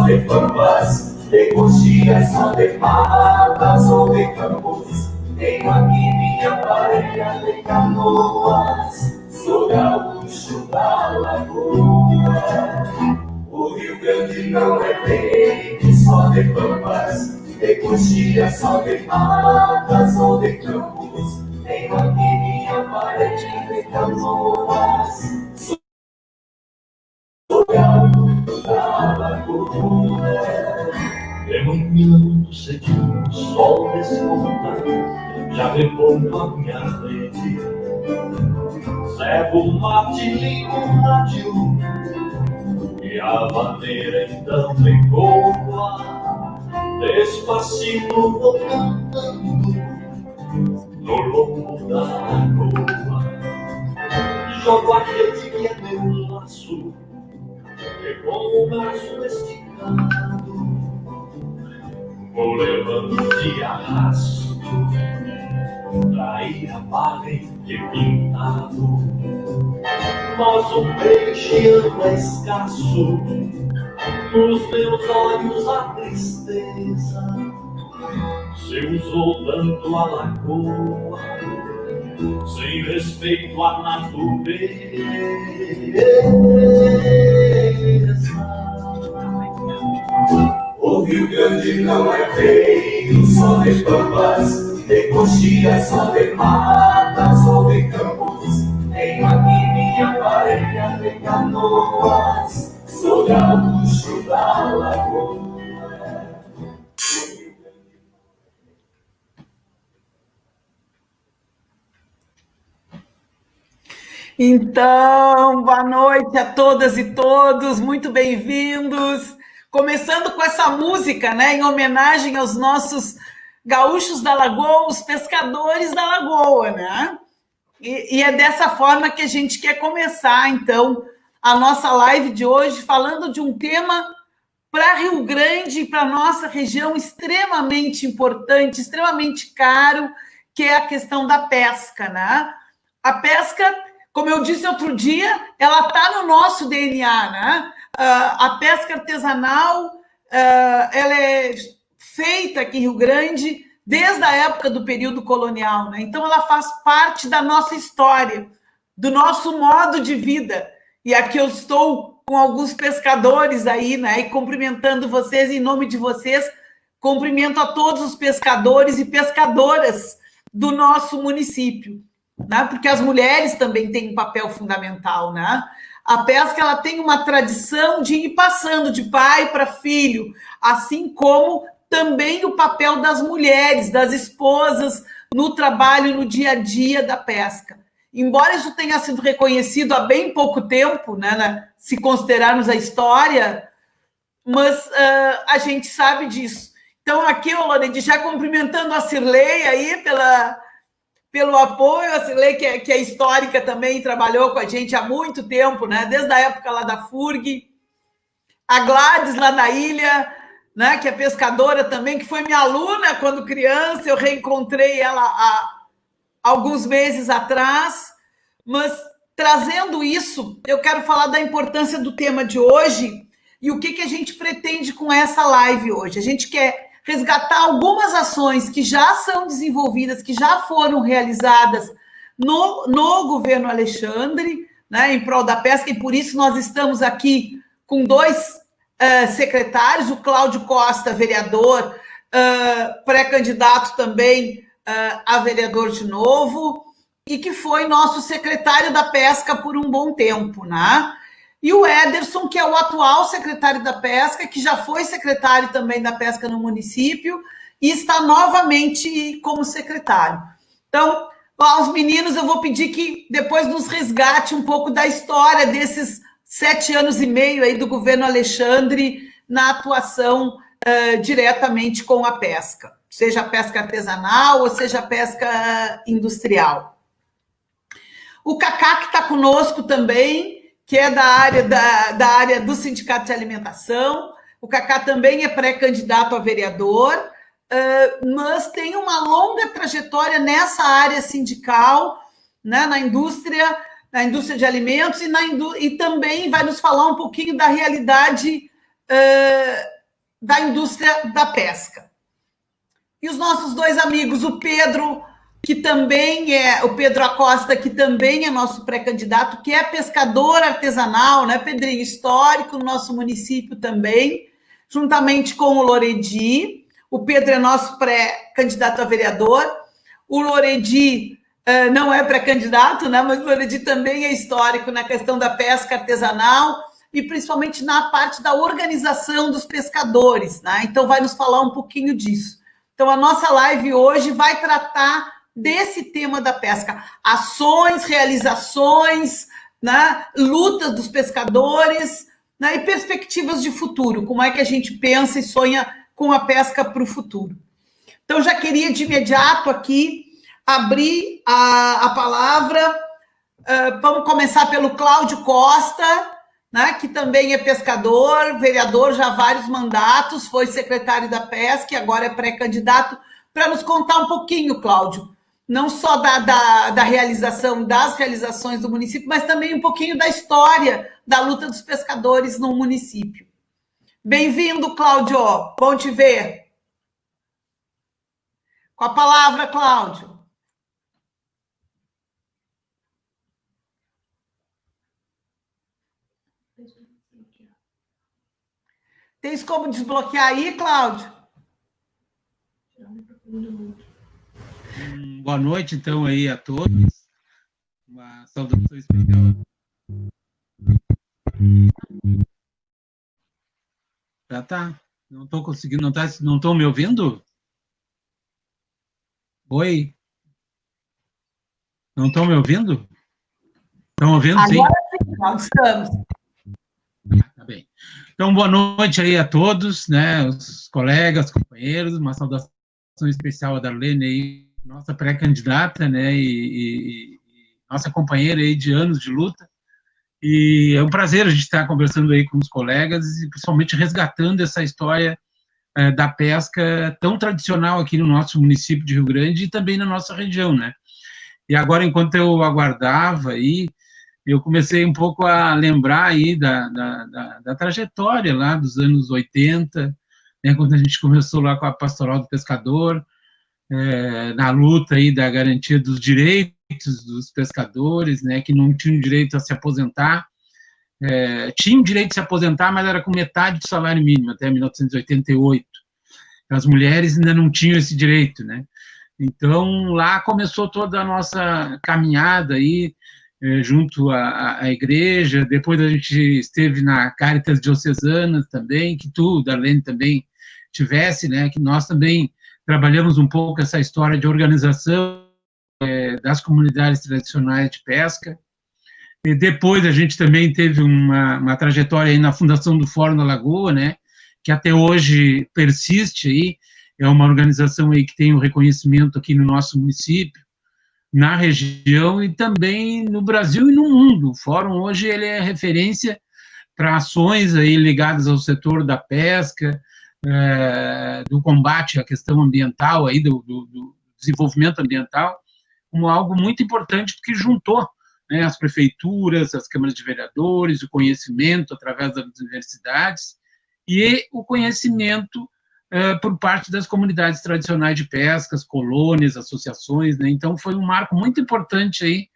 só de pampas, de coxias, só de matas ou de campos. Tenho aqui minha parelha de canoas, sou gaúcho da lagoa. O Rio Grande não é feito só de pampas, de coxias, só de matas ou de campos. Tenho aqui minha parelha de canoas, sou gaúcho da lagoa. De manhã muito cedinho, o sol desponta, já reponto a minha rede. Cego o mate, ligo o rádio e a vaneira então ecoa. Despacito vou cantando no lombo da lagoa. Jogo a rede que é meu laço e com o braço esticado vou levando de arrasto pra ir a parede pintado. Mas o peixe anda escasso, nos meus olhos a tristeza. Se usou tanto a lagoa, sem respeito à natureza. O Rio Grande não é feito só de pampas, de coxias, só de matas ou de campos. Tenho aqui minha parelha de canoas, sou gaúcho da lagoa. Então, boa noite a todas e todos, muito bem-vindos. Começando com essa música, né, em homenagem aos nossos gaúchos da Lagoa, os pescadores da Lagoa, né? E é dessa forma que a gente quer começar, então, a nossa live de hoje, falando de um tema para Rio Grande e para nossa região extremamente importante, extremamente caro, que é a questão da pesca, né? A pesca, como eu disse outro dia, ela está no nosso DNA, né? A pesca artesanal, ela é feita aqui em Rio Grande desde a época do período colonial, né? Então ela faz parte da nossa história, do nosso modo de vida. E aqui eu estou com alguns pescadores aí, né? E cumprimentando vocês, em nome de vocês, cumprimento a todos os pescadores e pescadoras do nosso município, né? Porque as mulheres também têm um papel fundamental, né? A pesca, ela tem uma tradição de ir passando de pai para filho, assim como também o papel das mulheres, das esposas, no trabalho, no dia a dia da pesca. Embora isso tenha sido reconhecido há bem pouco tempo, né, se considerarmos a história, mas a gente sabe disso. Então, aqui, Lorena, já cumprimentando a Cirlei aí pelo apoio, a Cirlei, que é histórica também, trabalhou com a gente há muito tempo, né? Desde a época lá da FURG. A Gladys, lá na ilha, né? Que é pescadora também, que foi minha aluna quando criança, eu reencontrei ela há alguns meses atrás. Mas, trazendo isso, eu quero falar da importância do tema de hoje e o que a gente pretende com essa live hoje. A gente quer resgatar algumas ações que já são desenvolvidas, que já foram realizadas no governo Alexandre, né, em prol da pesca, e por isso nós estamos aqui com dois secretários, o Cláudio Costa, vereador, pré-candidato também a vereador de novo, e que foi nosso secretário da pesca por um bom tempo, né? E o Ederson, que é o atual secretário da pesca, que já foi secretário também da pesca no município e está novamente como secretário. Então, aos meninos, eu vou pedir que depois nos resgate um pouco da história desses 7 anos e meio aí do governo Alexandre na atuação diretamente com a pesca, seja a pesca artesanal ou seja a pesca industrial. O Cacá, que está conosco também, que é da área do Sindicato de Alimentação. O Cacá também é pré-candidato a vereador, mas tem uma longa trajetória nessa área sindical, né, na indústria de alimentos, e também vai nos falar um pouquinho da realidade da indústria da pesca. E os nossos dois amigos, o Pedro, o Pedro Acosta, que também é nosso pré-candidato, que é pescador artesanal, né, Pedrinho? Histórico no nosso município também, juntamente com o Loredi. O Pedro é nosso pré-candidato a vereador. O Loredi não é pré-candidato, né, mas o Loredi também é histórico na questão da pesca artesanal e principalmente na parte da organização dos pescadores, né? Então vai nos falar um pouquinho disso. Então a nossa live hoje vai tratar desse tema da pesca, ações, realizações, né, lutas dos pescadores, né, e perspectivas de futuro, como é que a gente pensa e sonha com a pesca para o futuro. Então, já queria de imediato aqui abrir a palavra, vamos começar pelo Cláudio Costa, né, que também é pescador, vereador já há vários mandatos, foi secretário da pesca e agora é pré-candidato, para nos contar um pouquinho, Cláudio, não só das realizações do município, mas também um pouquinho da história da luta dos pescadores no município. Bem-vindo, Cláudio, bom te ver. Com a palavra, Cláudio. Tens como desbloquear aí, Cláudio? Boa noite, então, aí a todos. Uma saudação especial. Já tá. Não estou conseguindo, não estão me ouvindo? Oi? Não estão me ouvindo? Estão ouvindo, sim? Agora sim, Cláudio, estamos. Tá bem. Então, boa noite aí a todos, né, os colegas, companheiros, uma saudação especial a Darlene aí, nossa pré-candidata, né, e nossa companheira aí de anos de luta, e é um prazer a gente estar conversando aí com os colegas e principalmente resgatando essa história da pesca tão tradicional aqui no nosso município de Rio Grande e também na nossa região, né. E agora, enquanto eu aguardava aí, eu comecei um pouco a lembrar aí da trajetória lá dos anos 80, né, quando a gente começou lá com a Pastoral do Pescador, na luta aí da garantia dos direitos dos pescadores, né, que não tinham direito a se aposentar, tinham direito de se aposentar, mas era com metade do salário mínimo, até 1988. As mulheres ainda não tinham esse direito, né. Então, lá começou toda a nossa caminhada aí, junto à igreja. Depois a gente esteve na Caritas Diocesana também, que tu, Darlene, também tivesse, né, que nós também trabalhamos um pouco essa história de organização das comunidades tradicionais de pesca. E depois a gente também teve uma trajetória aí na fundação do Fórum da Lagoa, né, que até hoje persiste aí, é uma organização aí que tem um reconhecimento aqui no nosso município, na região e também no Brasil e no mundo. O Fórum hoje ele é referência para ações aí ligadas ao setor da pesca, do combate à questão ambiental, aí do desenvolvimento ambiental, como algo muito importante, porque juntou, né, as prefeituras, as câmaras de vereadores, o conhecimento através das universidades e o conhecimento por parte das comunidades tradicionais de pesca, as colônias, associações, né? Então foi um marco muito importante aí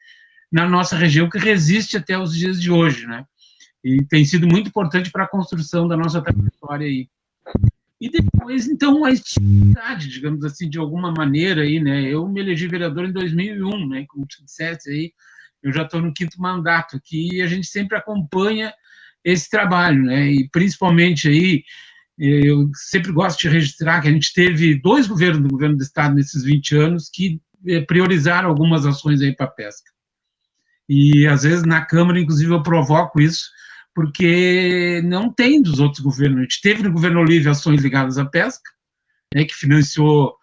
na nossa região, que resiste até os dias de hoje, né? E tem sido muito importante para a construção da nossa trajetória aí. E depois, então, a atividade, digamos assim, de alguma maneira aí, né? Eu me elegi vereador em 2001, né? Como tu disseste aí, eu já estou no 5º mandato aqui e a gente sempre acompanha esse trabalho, né? E principalmente aí, eu sempre gosto de registrar que a gente teve 2 governos do governo do estado nesses 20 anos que priorizaram algumas ações aí para a pesca. E às vezes na Câmara, inclusive, eu provoco isso, porque não tem dos outros governos. A gente teve no governo Olívio ações ligadas à pesca, né, que financiou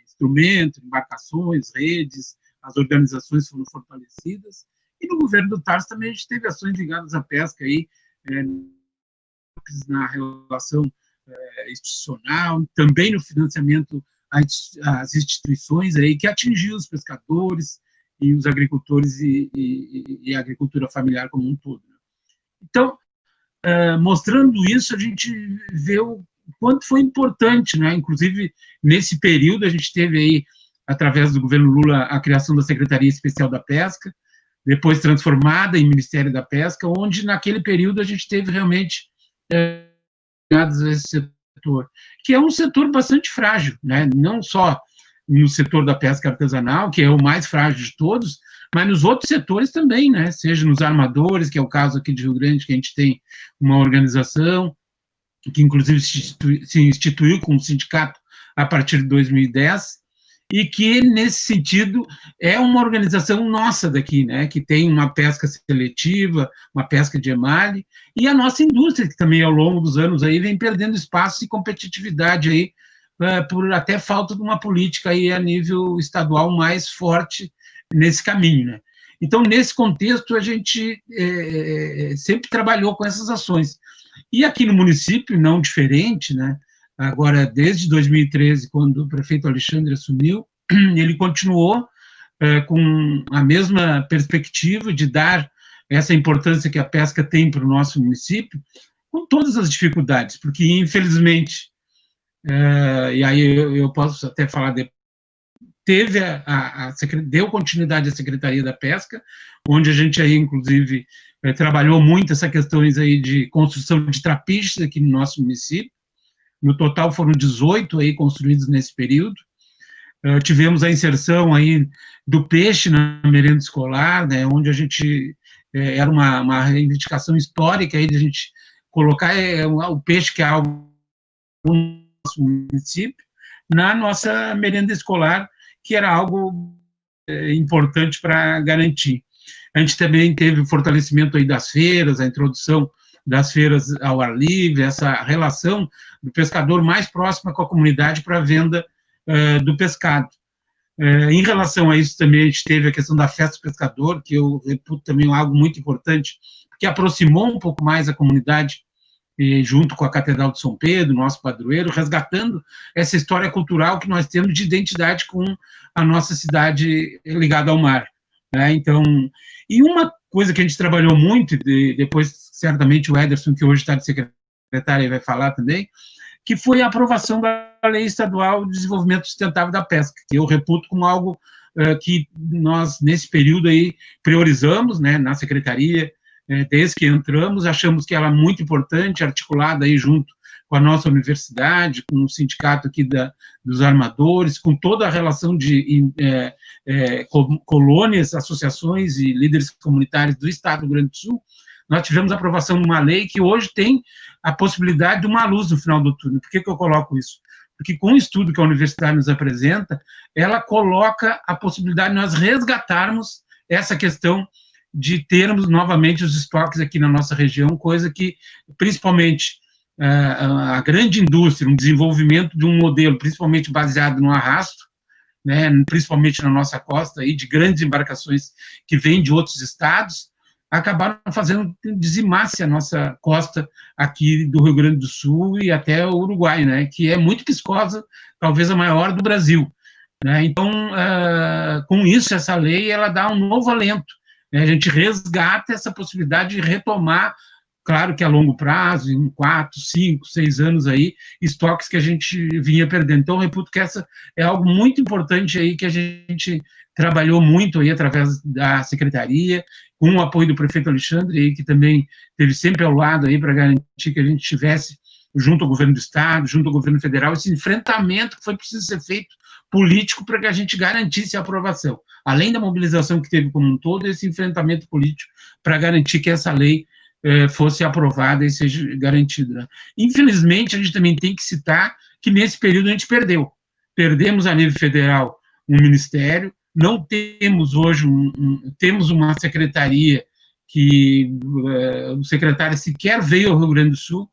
instrumentos, embarcações, redes, as organizações foram fortalecidas, e no governo do Tarso também a gente teve ações ligadas à pesca aí, na relação institucional, também no financiamento às instituições aí, que atingiu os pescadores e os agricultores e a agricultura familiar como um todo. Então, mostrando isso, a gente vê o quanto foi importante, né? Inclusive, nesse período, a gente teve aí, através do governo Lula, a criação da Secretaria Especial da Pesca, depois transformada em Ministério da Pesca, onde, naquele período, a gente teve realmente esse setor, que é um setor bastante frágil, né? Não só no setor da pesca artesanal, que é o mais frágil de todos, mas nos outros setores também, né? Seja nos armadores, que é o caso aqui de Rio Grande, que a gente tem uma organização que, inclusive, se instituiu com um sindicato a partir de 2010, e que, nesse sentido, é uma organização nossa daqui, né? Que tem uma pesca seletiva, uma pesca de emalhe, e a nossa indústria, que também, ao longo dos anos, aí, vem perdendo espaço e competitividade aí, por até falta de uma política aí a nível estadual mais forte nesse caminho, né? Então, nesse contexto, a gente sempre trabalhou com essas ações. E aqui no município, não diferente, né? Agora, desde 2013, quando o prefeito Alexandre assumiu, ele continuou com a mesma perspectiva de dar essa importância que a pesca tem para o nosso município, com todas as dificuldades, porque, infelizmente, e aí eu posso até falar depois, deu continuidade à Secretaria da Pesca, onde a gente aí, inclusive, trabalhou muito essas questões aí de construção de trapiches aqui no nosso município. No total foram 18 aí construídos nesse período. Tivemos a inserção aí do peixe na merenda escolar, né, onde a gente era uma reivindicação histórica aí de a gente colocar o peixe, que é algo no nosso município, na nossa merenda escolar, que era algo importante para garantir. A gente também teve o fortalecimento aí das feiras, a introdução das feiras ao ar livre, essa relação do pescador mais próxima com a comunidade para a venda do pescado. Em relação a isso também a gente teve a questão da festa do pescador, que eu reputo também algo muito importante, que aproximou um pouco mais a comunidade, junto com a Catedral de São Pedro, nosso padroeiro, resgatando essa história cultural que nós temos de identidade com a nossa cidade ligada ao mar, né? Então, e uma coisa que a gente trabalhou muito, depois certamente o Ederson, que hoje está de secretário, vai falar também, que foi a aprovação da Lei Estadual de Desenvolvimento Sustentável da Pesca, que eu reputo como algo que nós, nesse período aí, priorizamos, né, na secretaria, desde que entramos, achamos que ela é muito importante, articulada aí junto com a nossa universidade, com o sindicato aqui dos armadores, com toda a relação de colônias, associações e líderes comunitários do Estado do Rio Grande do Sul. Nós tivemos a aprovação de uma lei que hoje tem a possibilidade de uma luz no final do túnel. Por que eu coloco isso? Porque com o estudo que a universidade nos apresenta, ela coloca a possibilidade de nós resgatarmos essa questão de termos novamente os estoques aqui na nossa região, coisa que, principalmente, a grande indústria, um desenvolvimento de um modelo, principalmente baseado no arrasto, né, principalmente na nossa costa, aí, de grandes embarcações que vêm de outros estados, acabaram fazendo dizimar-se a nossa costa aqui do Rio Grande do Sul e até o Uruguai, né, que é muito viscosa, talvez a maior do Brasil, né? Então, com isso, essa lei, ela dá um novo alento, né? A gente resgata essa possibilidade de retomar, claro que a longo prazo, em 4, 5, 6 anos aí, estoques que a gente vinha perdendo. Então, eu reputo que essa é algo muito importante aí, que a gente trabalhou muito aí através da secretaria, com o apoio do prefeito Alexandre, aí, que também esteve sempre ao lado aí para garantir que a gente tivesse, junto ao governo do Estado, junto ao governo federal, esse enfrentamento que foi preciso ser feito político para que a gente garantisse a aprovação. Além da mobilização que teve como um todo, esse enfrentamento político para garantir que essa lei fosse aprovada e seja garantida, né? Infelizmente, a gente também tem que citar que nesse período a gente perdeu. Perdemos a nível federal um ministério, não temos hoje, temos uma secretaria que o secretário sequer veio ao Rio Grande do Sul,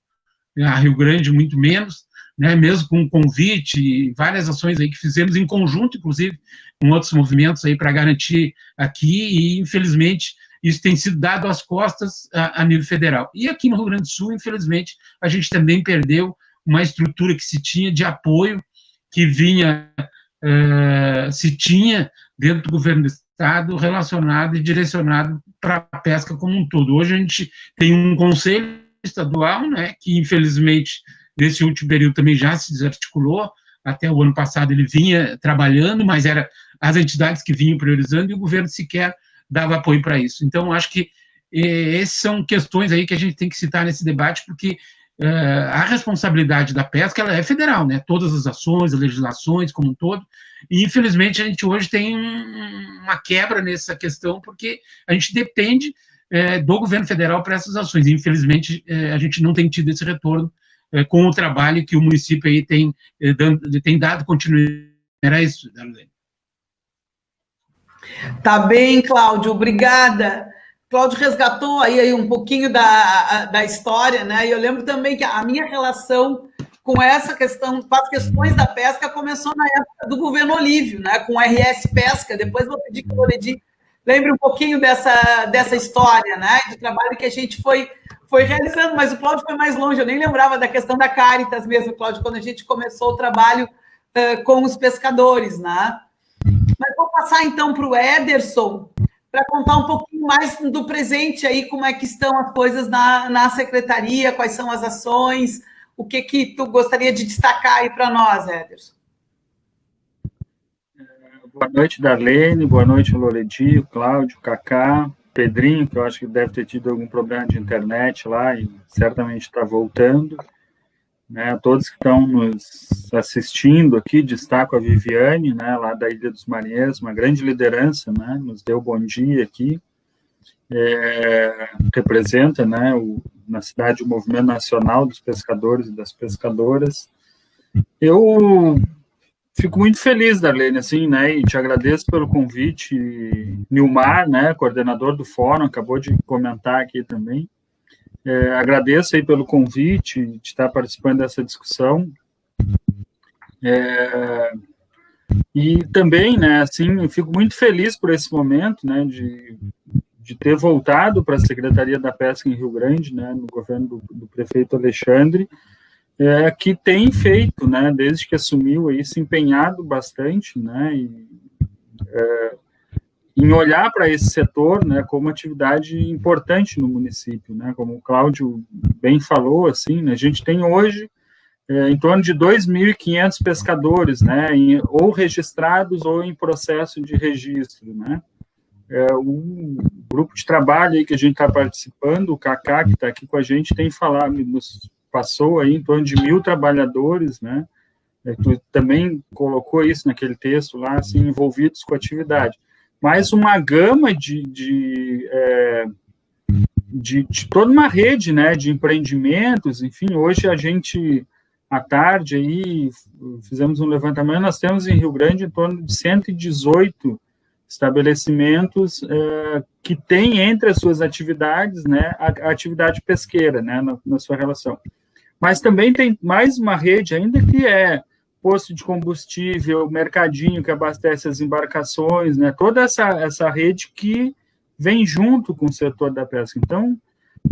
a Rio Grande muito menos, né, mesmo com convite e várias ações aí que fizemos em conjunto, inclusive, com outros movimentos aí para garantir aqui, e infelizmente isso tem sido dado às costas a nível federal. E aqui no Rio Grande do Sul, infelizmente, a gente também perdeu uma estrutura que se tinha de apoio, que vinha, se tinha dentro do governo do Estado, relacionado e direcionado para a pesca como um todo. Hoje a gente tem um conselho estadual, né, que infelizmente nesse último período também já se desarticulou. Até o ano passado ele vinha trabalhando, mas era as entidades que vinham priorizando e o governo sequer dava apoio para isso. Então, acho que essas são questões aí que a gente tem que citar nesse debate, porque a responsabilidade da pesca ela é federal, né? Todas as ações, as legislações como um todo, e infelizmente a gente hoje tem uma quebra nessa questão, porque a gente depende do governo federal para essas ações, e infelizmente a gente não tem tido esse retorno com o trabalho que o município aí tem dado continuidade. Era isso, Darlene. Tá bem, Cláudio, obrigada. Cláudio resgatou aí um pouquinho da história, né? E eu lembro também que a minha relação com essa questão, com as questões da pesca, começou na época do governo Olívio, né? Com o RS Pesca. Depois vou pedir que o Loredi lembre um pouquinho dessa história, né? Do trabalho que a gente foi realizando, mas o Cláudio foi mais longe. Eu nem lembrava da questão da Caritas mesmo, Cláudio, quando a gente começou o trabalho com os pescadores, né? Mas vou passar então para o Ederson, para contar um pouquinho mais do presente aí, como é que estão as coisas na secretaria, quais são as ações, o que tu gostaria de destacar aí para nós, Ederson. Boa noite, Darlene, boa noite, Loredi, Cláudio, Cacá, Pedrinho, que eu acho que deve ter tido algum problema de internet lá e certamente está voltando. Né, todos que estão nos assistindo aqui, destaco a Viviane, né, lá da Ilha dos Marinheiros, uma grande liderança, né, nos deu bom dia aqui, representa, né, na cidade o Movimento Nacional dos Pescadores e das Pescadoras. Eu fico muito feliz, Darlene, assim, né, e te agradeço pelo convite. Nilmar, né, coordenador do fórum, acabou de comentar aqui também. Agradeço aí pelo convite de estar participando dessa discussão. E também, né, assim, eu fico muito feliz por esse momento, né, de ter voltado para a Secretaria da Pesca em Rio Grande, né, no governo do prefeito Alexandre, que tem feito, né, desde que assumiu aí, se empenhado bastante, né, em olhar para esse setor, né, como atividade importante no município, né, como o Cláudio bem falou, assim, né, a gente tem hoje em torno de 2.500 pescadores, né, ou registrados ou em processo de registro, né. O grupo de trabalho aí que a gente está participando, o Cacá, que está aqui com a gente, tem falado, nos passou aí em torno de 1.000 trabalhadores, né, tu também colocou isso naquele texto lá, assim, envolvidos com a atividade. Mas uma gama de toda uma rede, né, de empreendimentos, enfim, hoje a gente, à tarde, aí, fizemos um levantamento, nós temos em Rio Grande em torno de 118 estabelecimentos que têm entre as suas atividades, né, a atividade pesqueira, né, na sua relação. Mas também tem mais uma rede ainda que é posto de combustível, mercadinho que abastece as embarcações, né? Toda essa rede que vem junto com o setor da pesca. Então,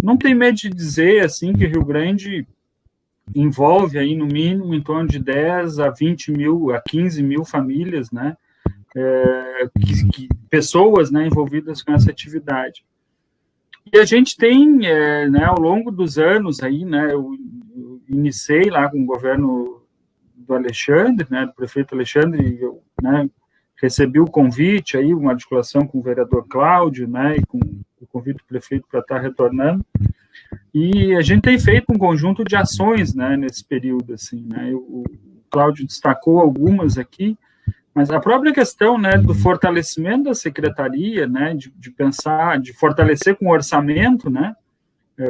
não tem medo de dizer assim que Rio Grande envolve aí no mínimo em torno de 10 a 20 mil, a 15 mil famílias, né? Pessoas, né, envolvidas com essa atividade. E a gente tem, né, ao longo dos anos aí, né, eu iniciei lá com o governo do Alexandre, né, do prefeito Alexandre, eu, né, recebi o convite aí, uma articulação com o vereador Cláudio, né, e com o convite do prefeito para estar retornando, e a gente tem feito um conjunto de ações, né, nesse período, assim, né, o Cláudio destacou algumas aqui, mas a própria questão, né, do fortalecimento da secretaria, né, de pensar, de fortalecer com orçamento, né,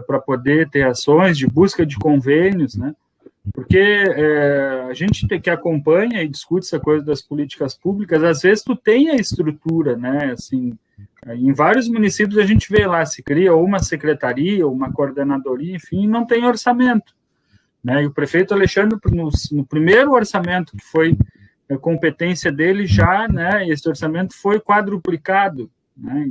para poder ter ações de busca de convênios, né, porque a gente que acompanha e discute essa coisa das políticas públicas, às vezes tu tem a estrutura, né, assim, em vários municípios a gente vê lá, se cria ou uma secretaria, ou uma coordenadoria, enfim, não tem orçamento, né, e o prefeito Alexandre, no primeiro orçamento que foi a competência dele já, né, esse orçamento foi quadruplicado, né,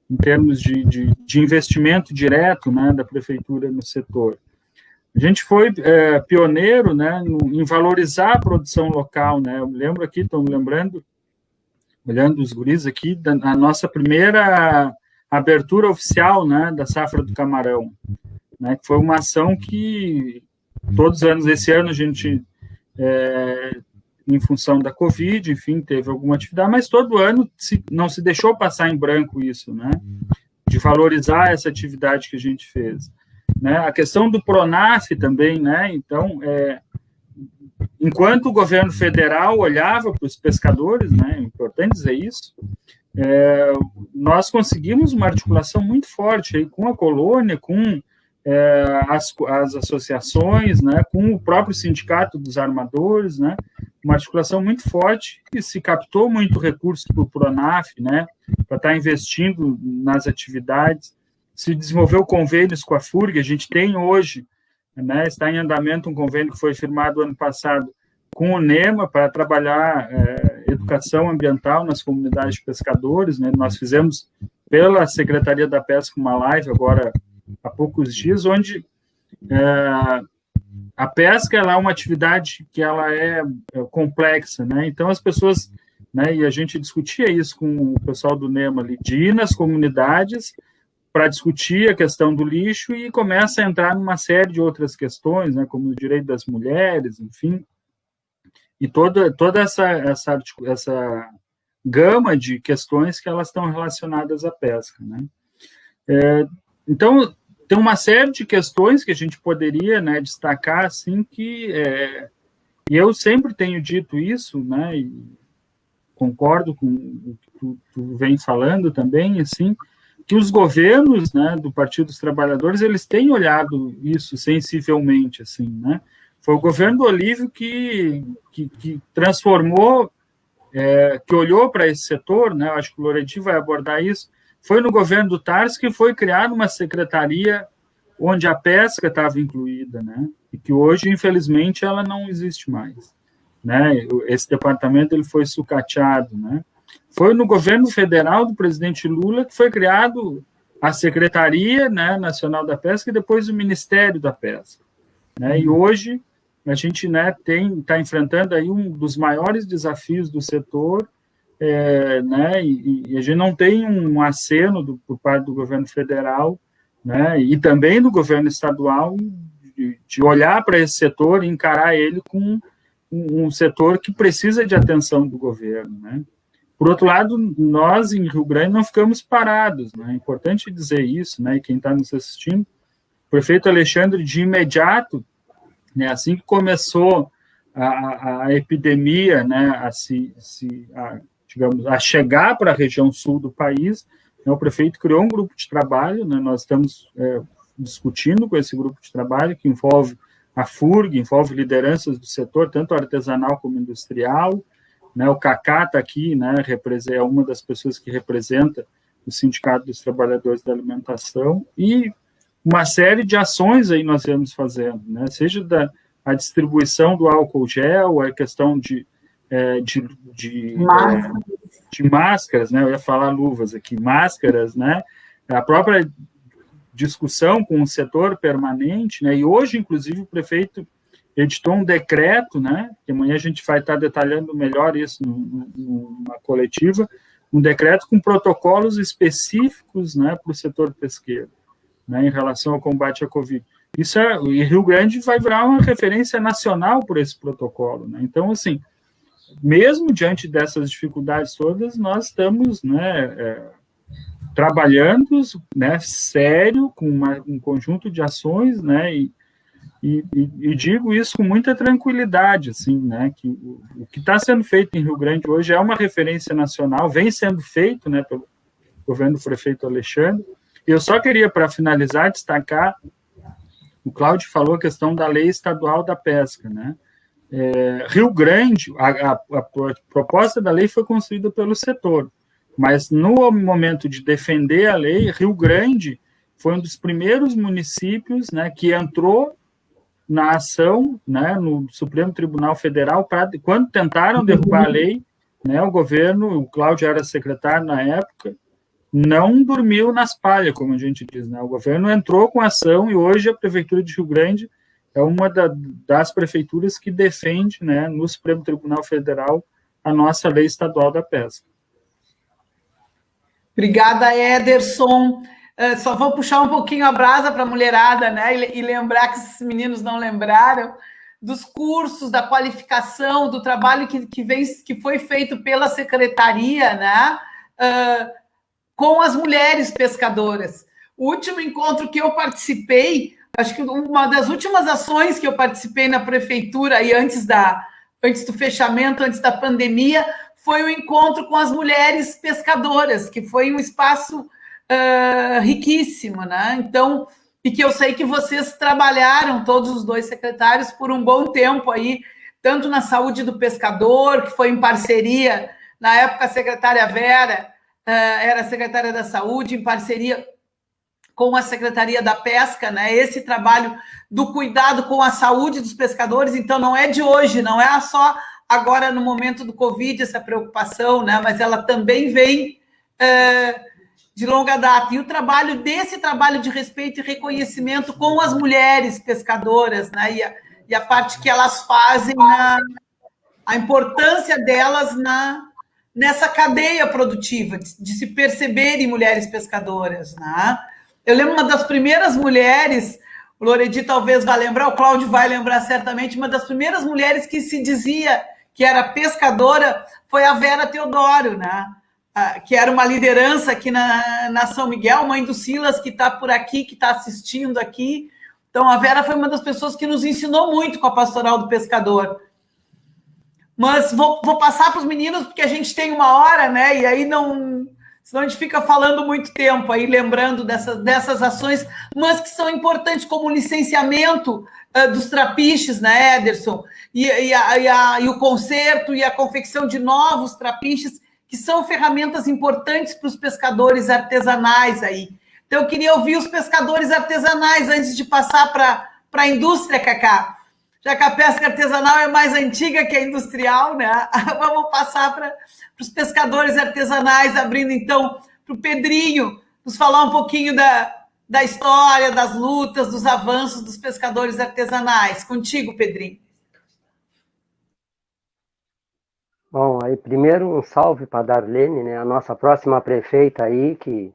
em termos de investimento direto, né, da prefeitura no setor. A gente foi pioneiro, né, em valorizar a produção local, né, eu me lembro aqui, estou me lembrando, olhando os guris aqui, da nossa primeira abertura oficial, né, da safra do camarão. né, que foi uma ação que todos os anos, esse ano a gente, em função da Covid, enfim, teve alguma atividade, mas todo ano não se deixou passar em branco isso, né, de valorizar essa atividade que a gente fez. Né, a questão do Pronaf também, né, então, enquanto o governo federal olhava para os pescadores, né, é importante dizer isso, nós conseguimos uma articulação muito forte aí com a colônia, com as associações, né, com o próprio sindicato dos armadores, né, uma articulação muito forte, e se captou muito recurso para o Pronaf, né, para estar investindo nas atividades, se desenvolveu convênios com a FURG, a gente tem hoje, né, está em andamento um convênio que foi firmado ano passado com o NEMA para trabalhar educação ambiental nas comunidades de pescadores, né, nós fizemos pela Secretaria da Pesca uma live agora há poucos dias, onde a pesca ela é uma atividade que ela é complexa, né? Então as pessoas, né, e a gente discutia isso com o pessoal do NEMA ali, de ir nas comunidades para discutir a questão do lixo e começa a entrar numa série de outras questões, né, como o direito das mulheres, enfim, e toda essa gama de questões que elas estão relacionadas à pesca, né? Então, tem uma série de questões que a gente poderia, né, destacar, assim, que... e eu sempre tenho dito isso, né, e concordo com o que tu vem falando também, assim, que os governos, né, do Partido dos Trabalhadores, eles têm olhado isso sensivelmente, assim, né? Foi o governo do Olívio que transformou, que olhou para esse setor, né, acho que o Loredi vai abordar isso. Foi no governo do Tarso que foi criada uma secretaria onde a pesca estava incluída, né? E que hoje, infelizmente, ela não existe mais, né? Esse departamento ele foi sucateado, né? Foi no governo federal do presidente Lula que foi criado a Secretaria, né, Nacional da Pesca e depois o Ministério da Pesca, né? E hoje a gente, né, está enfrentando aí um dos maiores desafios do setor, né, e a gente não tem um aceno por parte do governo federal, né, e também do governo estadual de olhar para esse setor e encarar ele como um setor que precisa de atenção do governo, né. Por outro lado, nós em Rio Grande não ficamos parados, né, é importante dizer isso, né, e quem está nos assistindo, o prefeito Alexandre de imediato, né, assim que começou a epidemia, né, a chegar para a região sul do país, né, o prefeito criou um grupo de trabalho, né, nós estamos discutindo com esse grupo de trabalho, que envolve a FURG, envolve lideranças do setor, tanto artesanal como industrial, né, o Cacá está aqui, né, é uma das pessoas que representa o Sindicato dos Trabalhadores da Alimentação, e uma série de ações aí nós vamos fazendo, né, seja a distribuição do álcool gel, a questão de máscaras, né? Eu ia falar luvas aqui, máscaras, né? A própria discussão com o setor permanente, né? E hoje, inclusive, o prefeito editou um decreto, né? Que amanhã a gente vai estar detalhando melhor isso numa coletiva, um decreto com protocolos específicos, né, para o setor pesqueiro, né, em relação ao combate à Covid. Isso e Rio Grande vai virar uma referência nacional por esse protocolo, né? Então, assim, mesmo diante dessas dificuldades todas, nós estamos, né, trabalhando, né, sério, com um conjunto de ações, né, e digo isso com muita tranquilidade, assim, né, que o que está sendo feito em Rio Grande hoje é uma referência nacional, vem sendo feito, né, pelo governo do prefeito Alexandre. E eu só queria, para finalizar, destacar, o Cláudio falou a questão da lei estadual da pesca, né? Rio Grande, a proposta da lei foi construída pelo setor, mas no momento de defender a lei, Rio Grande foi um dos primeiros municípios, né, que entrou na ação, né, no Supremo Tribunal Federal, quando tentaram derrubar a lei, né, o governo, o Cláudio era secretário na época, não dormiu nas palhas, como a gente diz, né? O governo entrou com ação e hoje a Prefeitura de Rio Grande é uma das prefeituras que defende, né, no Supremo Tribunal Federal a nossa lei estadual da pesca. Obrigada, Ederson. Só vou puxar um pouquinho a brasa para a mulherada, né? E lembrar que esses meninos não lembraram dos cursos, da qualificação, do trabalho que foi feito pela secretaria, né? Com as mulheres pescadoras. O último encontro que eu participei, acho que uma das últimas ações que eu participei na prefeitura aí antes do fechamento, antes da pandemia, foi o encontro com as mulheres pescadoras, que foi um espaço riquíssimo, né? Então, e que eu sei que vocês trabalharam, todos os dois secretários, por um bom tempo aí, tanto na saúde do pescador, que foi em parceria, na época a secretária Vera era a secretária da saúde, em parceria com a Secretaria da Pesca, né? Esse trabalho do cuidado com a saúde dos pescadores, então não é de hoje, não é só agora no momento do Covid essa preocupação, né? Mas ela também vem de longa data. E o trabalho de respeito e reconhecimento com as mulheres pescadoras, né? E a parte que elas fazem, a importância delas nessa cadeia produtiva, de se perceberem mulheres pescadoras, né? Eu lembro uma das primeiras mulheres, o Loredi talvez vá lembrar, o Cláudio vai lembrar certamente, uma das primeiras mulheres que se dizia que era pescadora foi a Vera Teodoro, né? Que era uma liderança aqui na São Miguel, mãe do Silas, que está por aqui, que está assistindo aqui. Então, a Vera foi uma das pessoas que nos ensinou muito com a Pastoral do Pescador. Mas vou passar para os meninos, porque a gente tem uma hora, né? E aí senão a gente fica falando muito tempo aí, lembrando dessas ações, mas que são importantes, como o licenciamento dos trapiches, né, Ederson? E o conserto e a confecção de novos trapiches, que são ferramentas importantes para os pescadores artesanais aí. Então, eu queria ouvir os pescadores artesanais antes de passar para a indústria, Cacá. Já que a pesca artesanal é mais antiga que a industrial, né? Vamos passar para os pescadores artesanais, abrindo, então, para o Pedrinho, nos falar um pouquinho da história, das lutas, dos avanços dos pescadores artesanais. Contigo, Pedrinho. Bom, aí primeiro um salve para a Darlene, né, a nossa próxima prefeita aí, que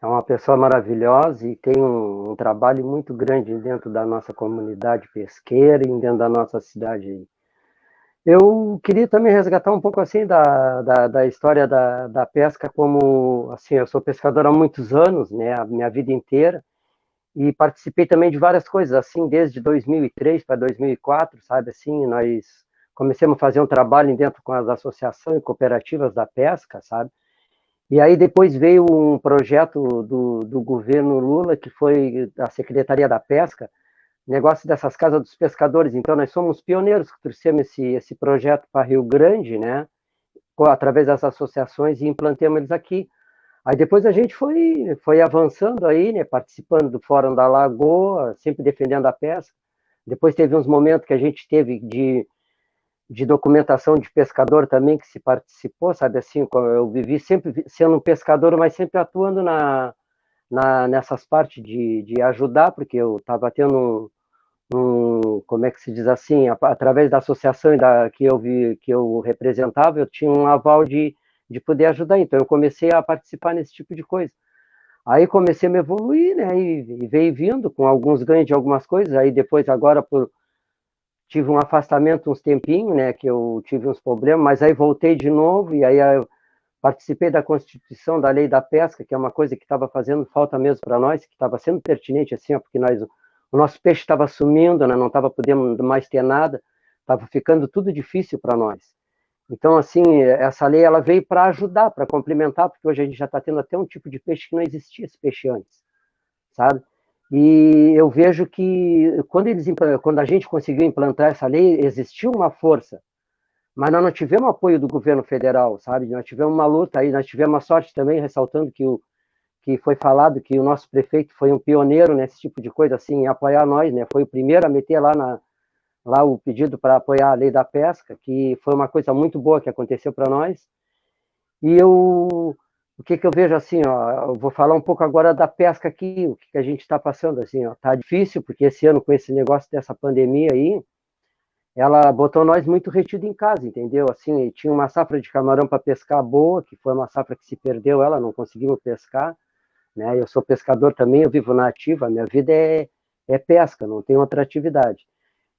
é uma pessoa maravilhosa e tem um trabalho muito grande dentro da nossa comunidade pesqueira e dentro da nossa cidade aí. Eu queria também resgatar um pouco assim da história da pesca, como assim, eu sou pescador há muitos anos, né, a minha vida inteira, e participei também de várias coisas, assim, desde 2003 para 2004, sabe, assim, nós começamos a fazer um trabalho dentro com as associações e cooperativas da pesca, sabe, e aí depois veio um projeto do governo Lula, que foi a Secretaria da Pesca, negócio dessas casas dos pescadores. Então, nós somos pioneiros que trouxemos esse projeto para Rio Grande, né, através das associações, e implantamos eles aqui. Aí depois a gente foi avançando aí, né, participando do Fórum da Lagoa, sempre defendendo a pesca. Depois teve uns momentos que a gente teve de documentação de pescador também, que se participou, sabe, assim, eu vivi sempre sendo um pescador, mas sempre atuando nessas partes de ajudar, porque eu estava tendo como é que se diz assim, através da associação que eu representava, eu tinha um aval de poder ajudar, então eu comecei a participar nesse tipo de coisa. Aí comecei a me evoluir, né, e veio vindo com alguns ganhos de algumas coisas, aí depois agora tive um afastamento uns tempinhos, né, que eu tive uns problemas, mas aí voltei de novo, e aí eu participei da constituição da lei da pesca, que é uma coisa que estava fazendo falta mesmo para nós, que estava sendo pertinente, assim, ó, porque o nosso peixe estava sumindo, né, não estava podendo mais ter nada, estava ficando tudo difícil para nós. Então, assim, essa lei ela veio para ajudar, para complementar, porque hoje a gente já está tendo até um tipo de peixe que não existia esse peixe antes, sabe? E eu vejo que quando a gente conseguiu implantar essa lei, existiu uma força, mas nós não tivemos apoio do governo federal, sabe? Nós tivemos uma luta aí, nós tivemos a sorte também, ressaltando que foi falado que o nosso prefeito foi um pioneiro nesse tipo de coisa, assim, em apoiar nós, né? Foi o primeiro a meter lá o pedido para apoiar a lei da pesca, que foi uma coisa muito boa que aconteceu para nós. E o que eu vejo assim, ó, eu vou falar um pouco agora da pesca aqui, o que a gente está passando, assim, ó, tá difícil, porque esse ano, com esse negócio dessa pandemia aí, ela botou nós muito retido em casa, entendeu? Assim, tinha uma safra de camarão para pescar boa, que foi uma safra que se perdeu, ela não conseguimos pescar. né? Eu sou pescador também, eu vivo na ativa, a minha vida é pesca, não tem outra atividade.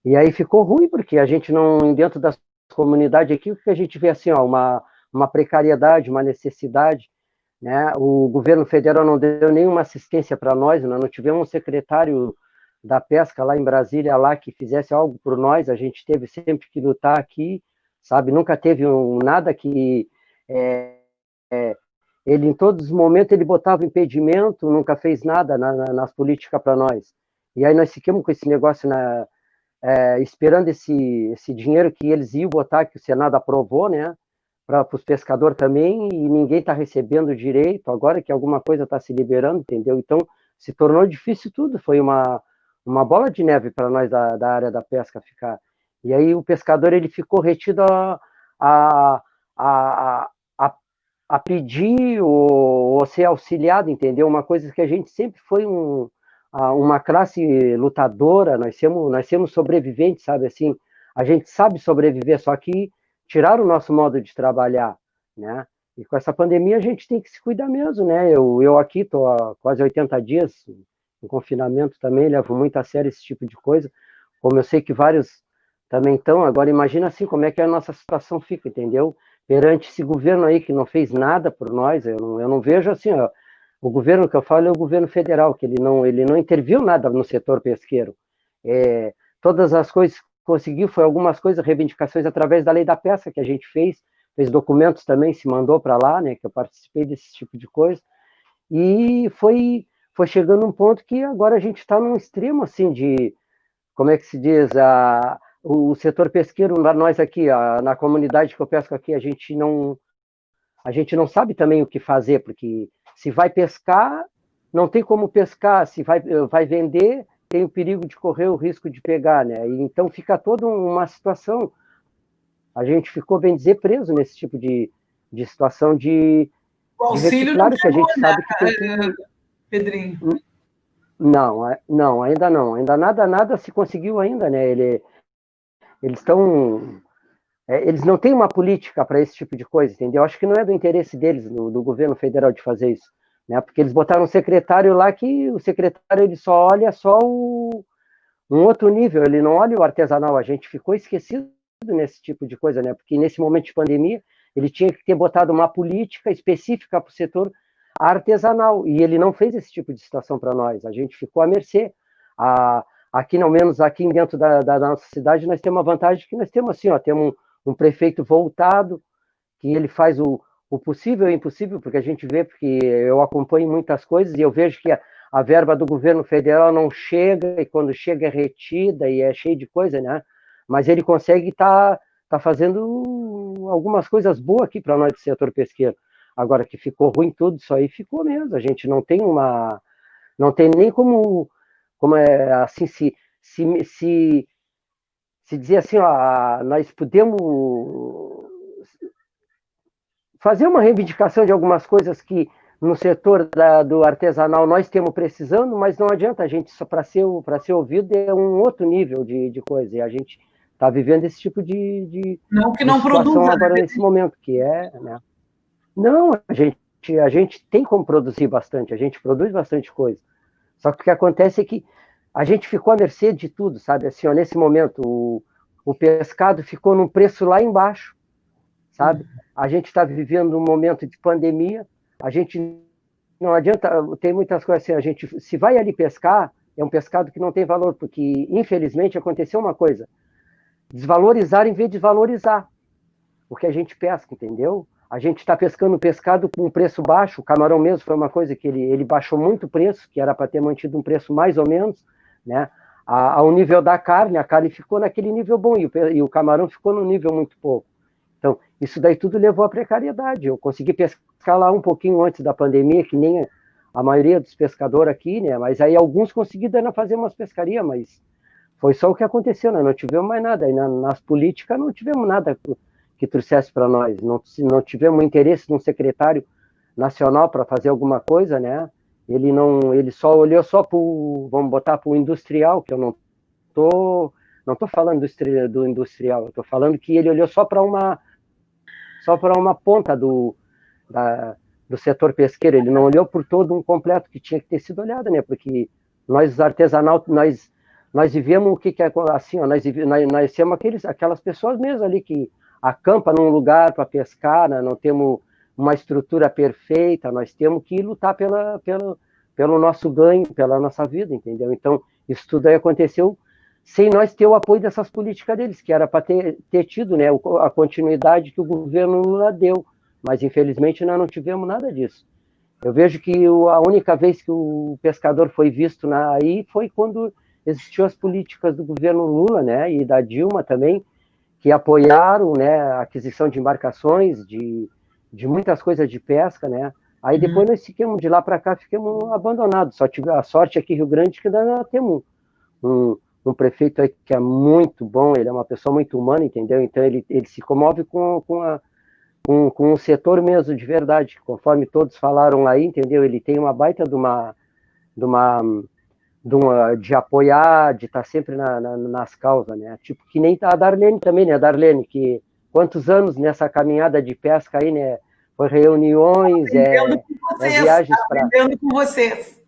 E aí ficou ruim, porque a gente não, dentro das comunidades aqui, o que a gente vê assim, ó, uma precariedade, uma necessidade, né? O governo federal não deu nenhuma assistência para nós não tivemos um secretário da pesca lá em Brasília, lá que fizesse algo por nós, a gente teve sempre que lutar aqui, sabe? Nunca teve nada que... ele, em todos os momentos, ele botava impedimento, nunca fez nada nas políticas para nós. E aí nós ficamos com esse negócio esperando esse dinheiro que eles iam botar, que o Senado aprovou, né? Para os pescadores também, e ninguém está recebendo direito, agora que alguma coisa está se liberando, entendeu? Então, se tornou difícil tudo, foi uma bola de neve para nós da área da pesca ficar. E aí o pescador, ele ficou retido a pedir ou ser auxiliado, entendeu? Uma coisa que a gente sempre foi uma classe lutadora, nós somos sobreviventes, sabe, assim, a gente sabe sobreviver, só que tiraram o nosso modo de trabalhar, né? E com essa pandemia a gente tem que se cuidar mesmo, né? Eu aqui estou há quase 80 dias em confinamento também, levo muito a sério esse tipo de coisa, como eu sei que vários também estão. Agora imagina assim como é que a nossa situação fica, entendeu? Perante esse governo aí que não fez nada por nós, eu não vejo assim, ó, o governo que eu falo é o governo federal, que ele não interviu nada no setor pesqueiro. Todas as coisas conseguiu, foi algumas coisas, reivindicações através da lei da pesca que a gente fez documentos também, se mandou para lá, né, que eu participei desse tipo de coisa, e foi chegando um ponto que agora a gente está num extremo, assim, de, como é que se diz, o setor pesqueiro, nós aqui, na comunidade que eu pesco aqui, a gente não sabe também o que fazer, porque se vai pescar, não tem como pescar, se vai vender, tem o perigo de correr o risco de pegar, né? E então fica toda uma situação, a gente ficou, bem dizer, preso nesse tipo de situação de reciclagem, que a gente sabe que tem que... Pedrinho? Não, ainda não, ainda nada se conseguiu ainda, né? Eles estão... eles não têm uma política para esse tipo de coisa, entendeu? Acho que não é do interesse deles, do governo federal, de fazer isso, né? Porque eles botaram um secretário lá que o secretário ele só olha um outro nível, ele não olha o artesanal. A gente ficou esquecido nesse tipo de coisa, né? Porque nesse momento de pandemia ele tinha que ter botado uma política específica para o setor artesanal, e ele não fez esse tipo de situação para nós. A gente ficou à mercê. Aqui, ao menos aqui dentro da nossa cidade, nós temos uma vantagem que nós temos assim, ó, temos um prefeito voltado, que ele faz o possível e o impossível, porque a gente vê, porque eu acompanho muitas coisas, e eu vejo que a verba do governo federal não chega, e quando chega é retida, e é cheio de coisa, né? Mas ele consegue estar fazendo algumas coisas boas aqui para nós do setor pesqueiro. Agora, que ficou ruim tudo, isso aí ficou mesmo. A gente não tem nem como assim, se dizer assim, ó, nós podemos fazer uma reivindicação de algumas coisas que no setor do artesanal nós temos precisando, mas não adianta, a gente só para ser ouvido é um outro nível de coisa, e a gente está vivendo esse tipo de não produza agora, né? Nesse momento, que né? Não, a gente tem como produzir bastante, a gente produz bastante coisa, só que o que acontece é que a gente ficou à mercê de tudo, sabe? Assim, ó, nesse momento, o pescado ficou num preço lá embaixo, sabe? A gente está vivendo um momento de pandemia, a gente não adianta, tem muitas coisas assim, a gente, se vai ali pescar, é um pescado que não tem valor, porque, infelizmente, aconteceu uma coisa, desvalorizar em vez de valorizar o que a gente pesca, entendeu? A gente está pescando pescado com um preço baixo, o camarão mesmo foi uma coisa que ele baixou muito o preço, que era para ter mantido um preço mais ou menos, né? Ao nível da carne, a carne ficou naquele nível bom, e o camarão ficou no nível muito pouco. Então, isso daí tudo levou à precariedade. Eu consegui pescar lá um pouquinho antes da pandemia, que nem a maioria dos pescadores aqui, né? Mas aí alguns conseguiram fazer umas pescarias, mas foi só o que aconteceu, né? Não tivemos mais nada. Aí nas políticas não tivemos nada que trouxesse para nós. Não tivemos interesse de um secretário nacional para fazer alguma coisa, né? Ele só olhou só para vamos botar para o industrial, que eu não tô falando do industrial, eu estou falando que ele olhou só para uma ponta do setor pesqueiro, ele não olhou por todo um completo que tinha que ter sido olhado, né? Porque nós, artesanal, nós vivemos o que é assim, ó, nós temos aquelas pessoas mesmo ali que acampam num lugar para pescar, né? Não temos uma estrutura perfeita, nós temos que lutar pelo nosso ganho, pela nossa vida, entendeu? Então, isso tudo aí aconteceu sem nós ter o apoio dessas políticas deles, que era para ter tido, né, a continuidade que o governo Lula deu, mas infelizmente nós não tivemos nada disso. Eu vejo que a única vez que o pescador foi visto aí foi quando existiam as políticas do governo Lula, né, e da Dilma também, que apoiaram, né, a aquisição de embarcações, de muitas coisas de pesca, né. Aí depois nós ficamos, de lá para cá, ficamos abandonados. Só tive a sorte aqui em Rio Grande que ainda temos um prefeito aí que é muito bom, ele é uma pessoa muito humana, entendeu? Então ele se comove com o setor mesmo, de verdade, conforme todos falaram aí, entendeu? Ele tem uma baita de apoiar, de estar sempre nas causas, né? Tipo, que nem a Darlene também, né? A Darlene, que quantos anos nessa caminhada de pesca aí, né? Foi reuniões, viagens para... Aprendendo com vocês.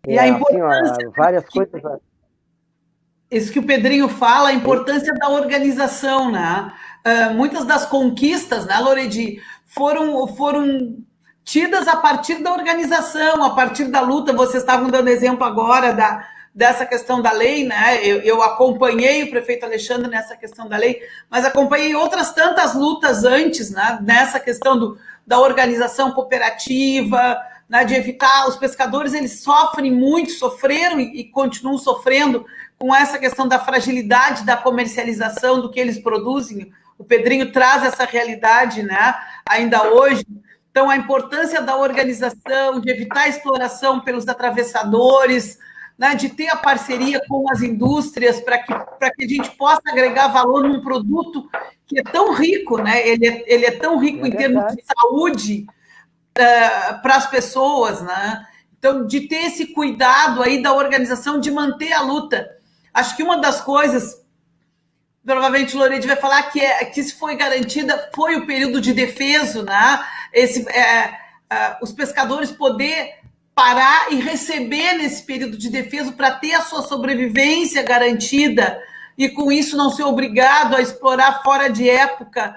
E a importância... Assim, ó, várias coisas... Isso que o Pedrinho fala, a importância da organização, né? Muitas das conquistas, né, Loredi, foram tidas a partir da organização, a partir da luta. Vocês estavam dando exemplo agora dessa questão da lei, né? Eu acompanhei o prefeito Alexandre nessa questão da lei, mas acompanhei outras tantas lutas antes, né? Nessa questão da organização cooperativa, né? De evitar os pescadores, eles sofrem muito, sofreram e continuam sofrendo com essa questão da fragilidade da comercialização do que eles produzem. O Pedrinho traz essa realidade, né, ainda hoje. Então, a importância da organização, de evitar a exploração pelos atravessadores, né, de ter a parceria com as indústrias para que a gente possa agregar valor num produto que é tão rico, né? Ele é tão rico em termos de saúde para as pessoas, né? Então, de ter esse cuidado aí da organização, de manter a luta. Acho que uma das coisas, provavelmente o Loredi vai falar, que isso foi garantida, foi o período de defeso, né? Os pescadores poder parar e receber nesse período de defeso para ter a sua sobrevivência garantida e com isso não ser obrigado a explorar fora de época.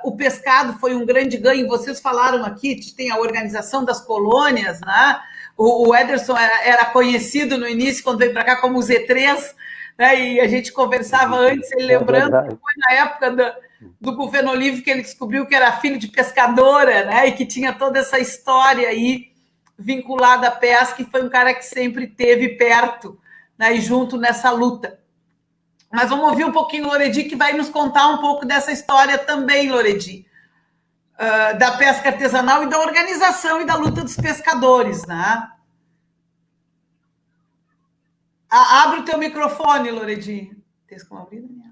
O pescado foi um grande ganho. Vocês falaram aqui, tem a organização das colônias, né? O Ederson era conhecido no início, quando veio para cá, como o Z3, né? E a gente conversava antes, ele lembrando que foi na época do governo Olívio que ele descobriu que era filho de pescadora, né? E que tinha toda essa história aí vinculada à pesca, e foi um cara que sempre esteve perto, né? E junto nessa luta. Mas vamos ouvir um pouquinho o Loredi, que vai nos contar um pouco dessa história também, Loredi. Da pesca artesanal e da organização e da luta dos pescadores, né? Abre o teu microfone, Loredi. Tem como abrir, Daniel?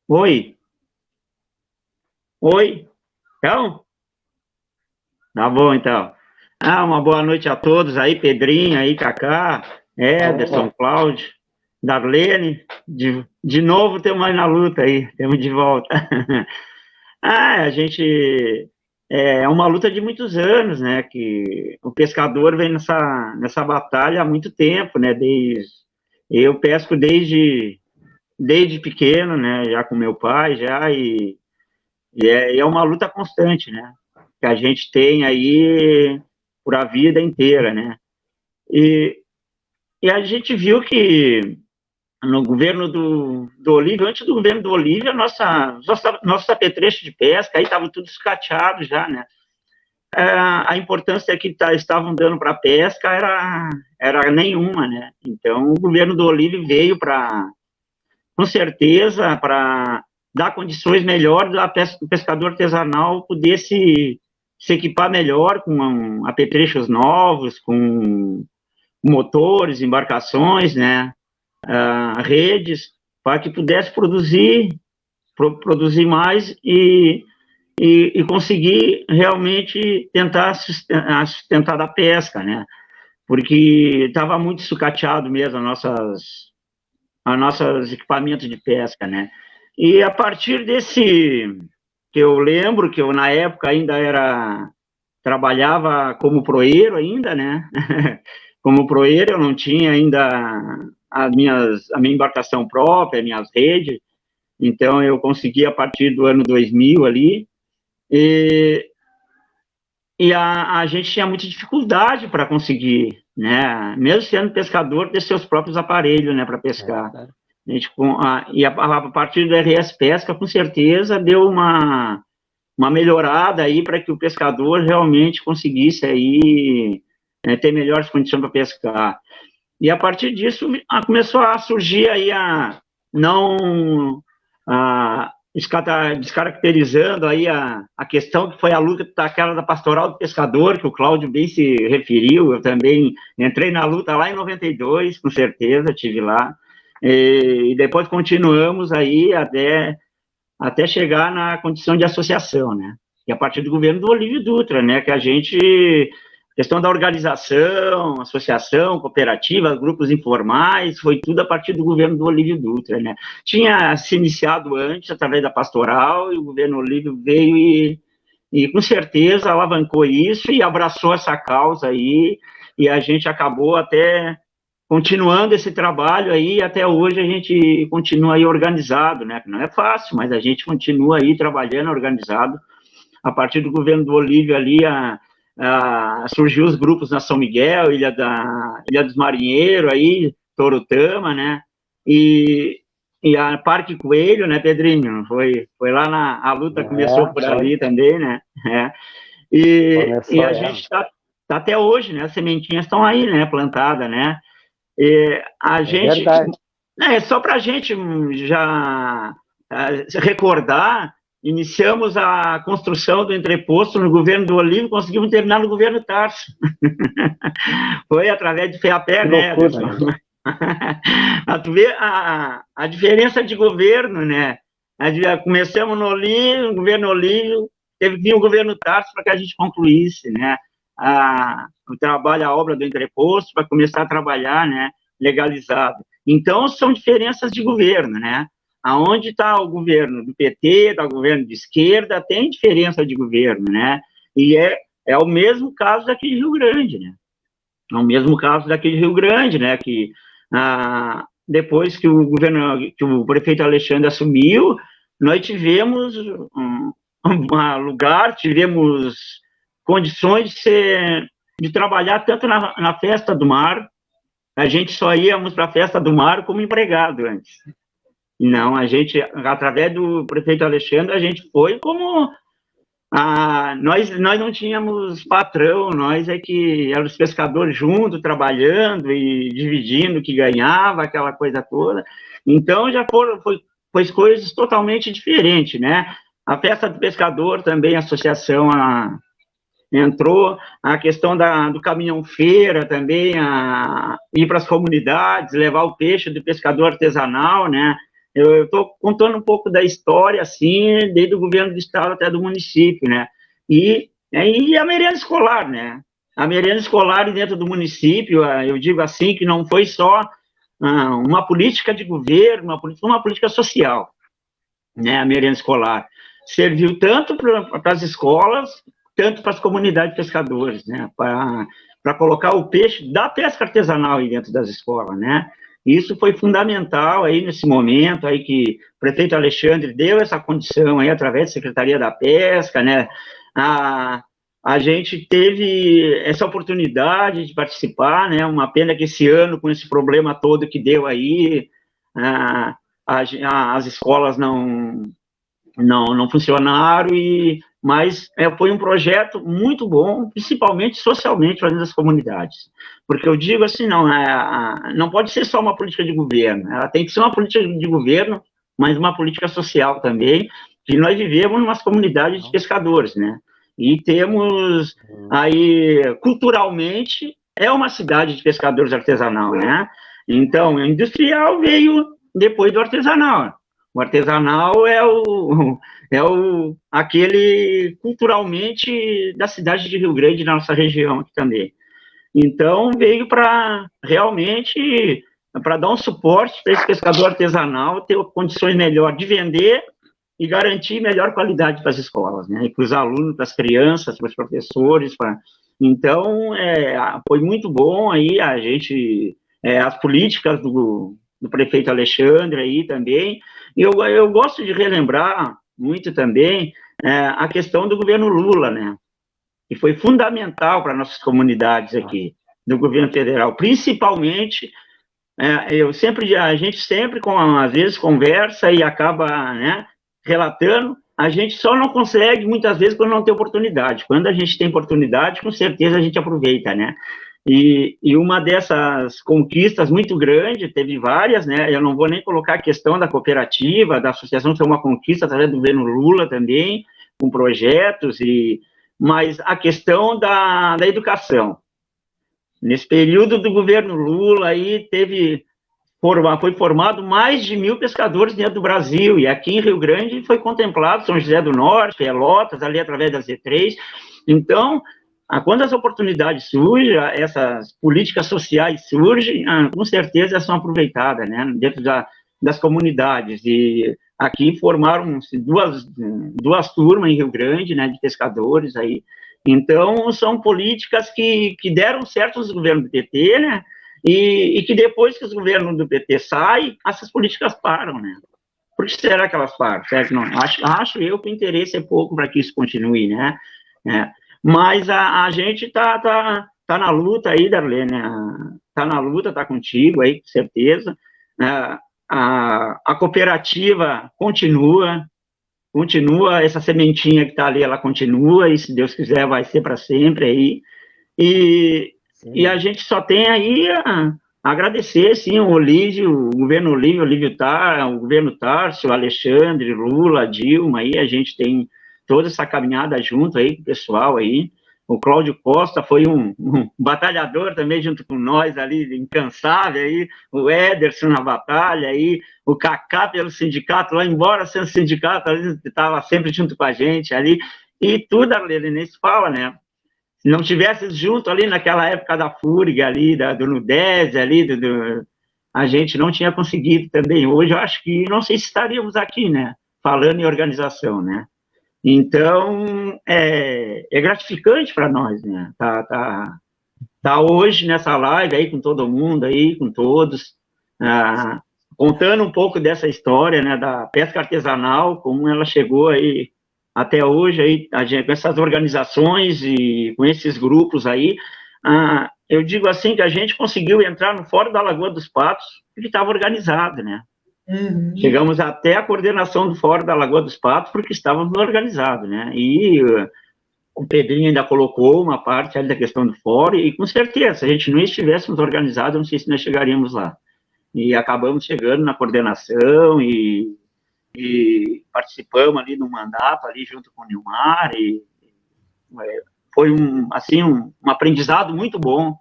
Oi. Então? Tá bom, então. Uma boa noite a todos aí, Pedrinho, aí, Cacá, Ederson, Cláudio, Darlene, de novo temos aí na luta aí, temos de volta. A gente, é uma luta de muitos anos, né, que o pescador vem nessa batalha há muito tempo, né, eu pesco desde pequeno, né, já com meu pai, e é uma luta constante, né, que a gente tem aí por a vida inteira, né, e a gente viu que no governo do Olívio, antes do governo do Olívio, nosso apetrecho de pesca aí estava tudo escateado já, né? A importância que estavam dando para a pesca era nenhuma, né? Então, o governo do Olívio veio com certeza, para dar condições melhores do pescador artesanal poder se equipar melhor com apetrechos novos, com motores, embarcações, né? Redes, para que pudesse produzir mais e conseguir realmente tentar sustentar da pesca, né? Porque estava muito sucateado mesmo a nossos equipamentos de pesca, né? E a partir que eu lembro que eu, na época, ainda trabalhava como proeiro ainda, né? Como proeiro, eu não tinha ainda a minha embarcação própria, minhas redes, então eu consegui a partir do ano 2000 ali, e a gente tinha muita dificuldade para conseguir, né? Mesmo sendo pescador, ter seus próprios aparelhos, né, para pescar. A gente, a partir do RS Pesca, com certeza, deu uma melhorada aí para que o pescador realmente conseguisse aí, ter melhores condições para pescar. E a partir disso começou a surgir aí descaracterizando aí a questão que foi a luta daquela da Pastoral do Pescador, que o Cláudio bem se referiu. Eu também entrei na luta lá em 92, com certeza, estive lá, e depois continuamos aí até chegar na condição de associação, né? E a partir do governo do Olívio Dutra, né, que a gente, questão da organização, associação, cooperativa, grupos informais, foi tudo a partir do governo do Olívio Dutra, né? Tinha se iniciado antes, através da Pastoral, e o governo Olívio veio e com certeza alavancou isso e abraçou essa causa aí, e a gente acabou até continuando esse trabalho aí, até hoje a gente continua aí organizado, né? Não é fácil, mas a gente continua aí trabalhando organizado. A partir do governo do Olívio ali, surgiu os grupos na São Miguel, Ilha dos Marinheiros, aí, Torutama, né? E a Parque Coelho, né, Pedrinho? Foi lá a luta começou por ali também, né? E a gente está até hoje, né? As sementinhas estão aí, né? Plantadas, né? A gente, só para a gente já recordar, iniciamos a construção do entreposto no governo do Olívio, conseguimos terminar no governo Tarso. Foi através de FEAPé, né? Tu vê a diferença de governo, né? Começamos no Olívio, no governo Olívio, teve que vir o governo Tarso para que a gente concluísse, né? O trabalho, a obra do entreposto, para começar a trabalhar, né, legalizado. Então, são diferenças de governo, né? Aonde está o governo do PT, está o governo de esquerda, tem diferença de governo, né? E é o mesmo caso daqui de Rio Grande, né? É o mesmo caso daqui de Rio Grande, né? Que depois que o prefeito Alexandre assumiu, nós tivemos tivemos condições de trabalhar tanto na Festa do Mar. A gente só íamos para a Festa do Mar como empregado antes. Não, a gente, através do prefeito Alexandre, a gente foi como... nós não tínhamos patrão, nós que éramos os pescadores juntos, trabalhando e dividindo o que ganhava, aquela coisa toda. Então, já foi coisas totalmente diferentes, né? A Festa do Pescador também, a associação entrou, a questão do caminhão-feira também, ir para as comunidades, levar o peixe do pescador artesanal, né? Eu estou contando um pouco da história, assim, desde o governo do estado até do município, né? E a merenda escolar, né? A merenda escolar dentro do município, eu digo assim, que não foi só uma política de governo, uma política social, né? A merenda escolar serviu tanto para as escolas, tanto para as comunidades de pescadores, né? Para colocar o peixe da pesca artesanal aí dentro das escolas, né? Isso foi fundamental aí nesse momento aí que o prefeito Alexandre deu essa condição aí através da Secretaria da Pesca, né? A gente teve essa oportunidade de participar, né? Uma pena que esse ano, com esse problema todo que deu aí, as escolas não funcionaram, mas foi um projeto muito bom, principalmente socialmente, para dentro das comunidades. Porque eu digo assim, não pode ser só uma política de governo, ela tem que ser uma política de governo, mas uma política social também, que nós vivemos em umas comunidades de pescadores, né? E temos aí, culturalmente, é uma cidade de pescadores artesanal, né? Então, o industrial veio depois do artesanal. O artesanal é aquele culturalmente da cidade de Rio Grande, na nossa região aqui também. Então, veio para realmente, para dar um suporte para esse pescador artesanal ter condições melhores de vender e garantir melhor qualidade para as escolas, né? E para os alunos, para as crianças, para os professores. Então, foi muito bom aí a gente, as políticas do prefeito Alexandre aí também. Eu gosto de relembrar muito também a questão do governo Lula, né? Que foi fundamental para nossas comunidades aqui, do governo federal, principalmente. A gente sempre, às vezes, conversa e acaba, né, relatando. A gente só não consegue, muitas vezes, quando não tem oportunidade. Quando a gente tem oportunidade, com certeza a gente aproveita, né? E uma dessas conquistas muito grande, teve várias, né? Eu não vou nem colocar a questão da cooperativa, da associação, que foi uma conquista através do governo Lula também, com projetos, mas a questão da educação. Nesse período do governo Lula, aí foi formado mais de 1.000 pescadores dentro do Brasil, e aqui em Rio Grande foi contemplado São José do Norte, Pelotas, ali através da Z3. Então, quando as oportunidades surgem, essas políticas sociais surgem, com certeza são aproveitadas, né, dentro das comunidades. E aqui formaram-se duas turmas em Rio Grande, né, de pescadores aí. Então, são políticas que deram certo nos governos do PT, né? E que depois que os governos do PT saem, essas políticas param, né? Por que será que elas param? Certo? Não, acho eu que o interesse é pouco para que isso continue, né? Mas a gente tá na luta aí, Darlene, tá na luta, tá contigo aí, com certeza. A cooperativa continua, essa sementinha que está ali, ela continua, e se Deus quiser vai ser para sempre aí, e a gente só tem aí a agradecer, sim, o governo Olívio Tar, o governo Tarso, o Alexandre, Lula, Dilma, aí a gente tem toda essa caminhada junto aí com o pessoal aí. O Cláudio Costa foi um batalhador também junto com nós ali, incansável aí, o Ederson na batalha aí, o Cacá pelo sindicato, lá embora sendo sindicato, ele estava sempre junto com a gente ali, e tudo, ele nem se fala, né? Se não tivesse junto ali naquela época da FURG ali, do Nudez ali, a gente não tinha conseguido também. Hoje eu acho que, não sei se estaríamos aqui, né? Falando em organização, né? Então, é gratificante para nós, né? Tá hoje nessa live aí com todo mundo aí, com todos, contando um pouco dessa história, né, da pesca artesanal, como ela chegou aí até hoje aí, com essas organizações e com esses grupos aí. Eu digo assim que a gente conseguiu entrar no Fórum da Lagoa dos Patos porque estava organizado, né? Uhum. Chegamos até a coordenação do Fórum da Lagoa dos Patos porque estávamos organizados, né? E o Pedrinho ainda colocou uma parte ali da questão do fórum, e com certeza, se a gente não estivéssemos organizados, não sei se nós chegaríamos lá. E acabamos chegando na coordenação e participamos ali no mandato, ali junto com o Nilmar, e foi um aprendizado muito bom.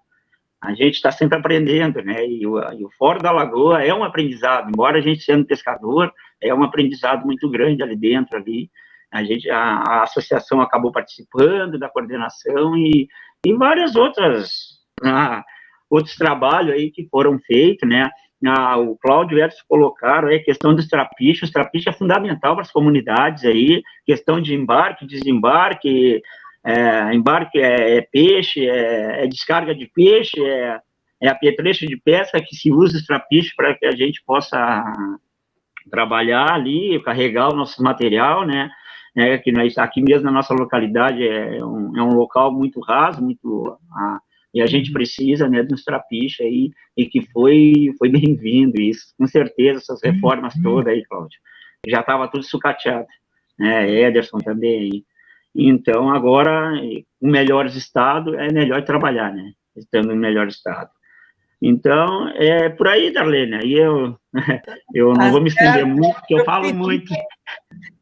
A gente está sempre aprendendo, né? E o Fórum da Lagoa é um aprendizado, embora a gente sendo pescador, é um aprendizado muito grande ali dentro, ali. A associação acabou participando da coordenação e várias outros trabalhos aí que foram feitos, né? O Cláudio e o Edson colocaram aí a questão dos trapichos. O trapicho é fundamental para as comunidades aí, questão de embarque, desembarque, embarque é peixe, é descarga de peixe, é apetrecho de pesca que se usa os trapichos para que a gente possa trabalhar ali, carregar o nosso material, né? Que nós, aqui mesmo na nossa localidade é um local muito raso, e a gente precisa, né, de uns trapichos aí, e que foi bem-vindo isso, com certeza, essas reformas todas aí, Cláudio, já estava tudo sucateado, né, Ederson também, então agora, com melhores estados, é melhor trabalhar, né, estando no melhor estado. Então, é por aí, Darlene, aí eu não vou me estender muito, porque eu falo muito.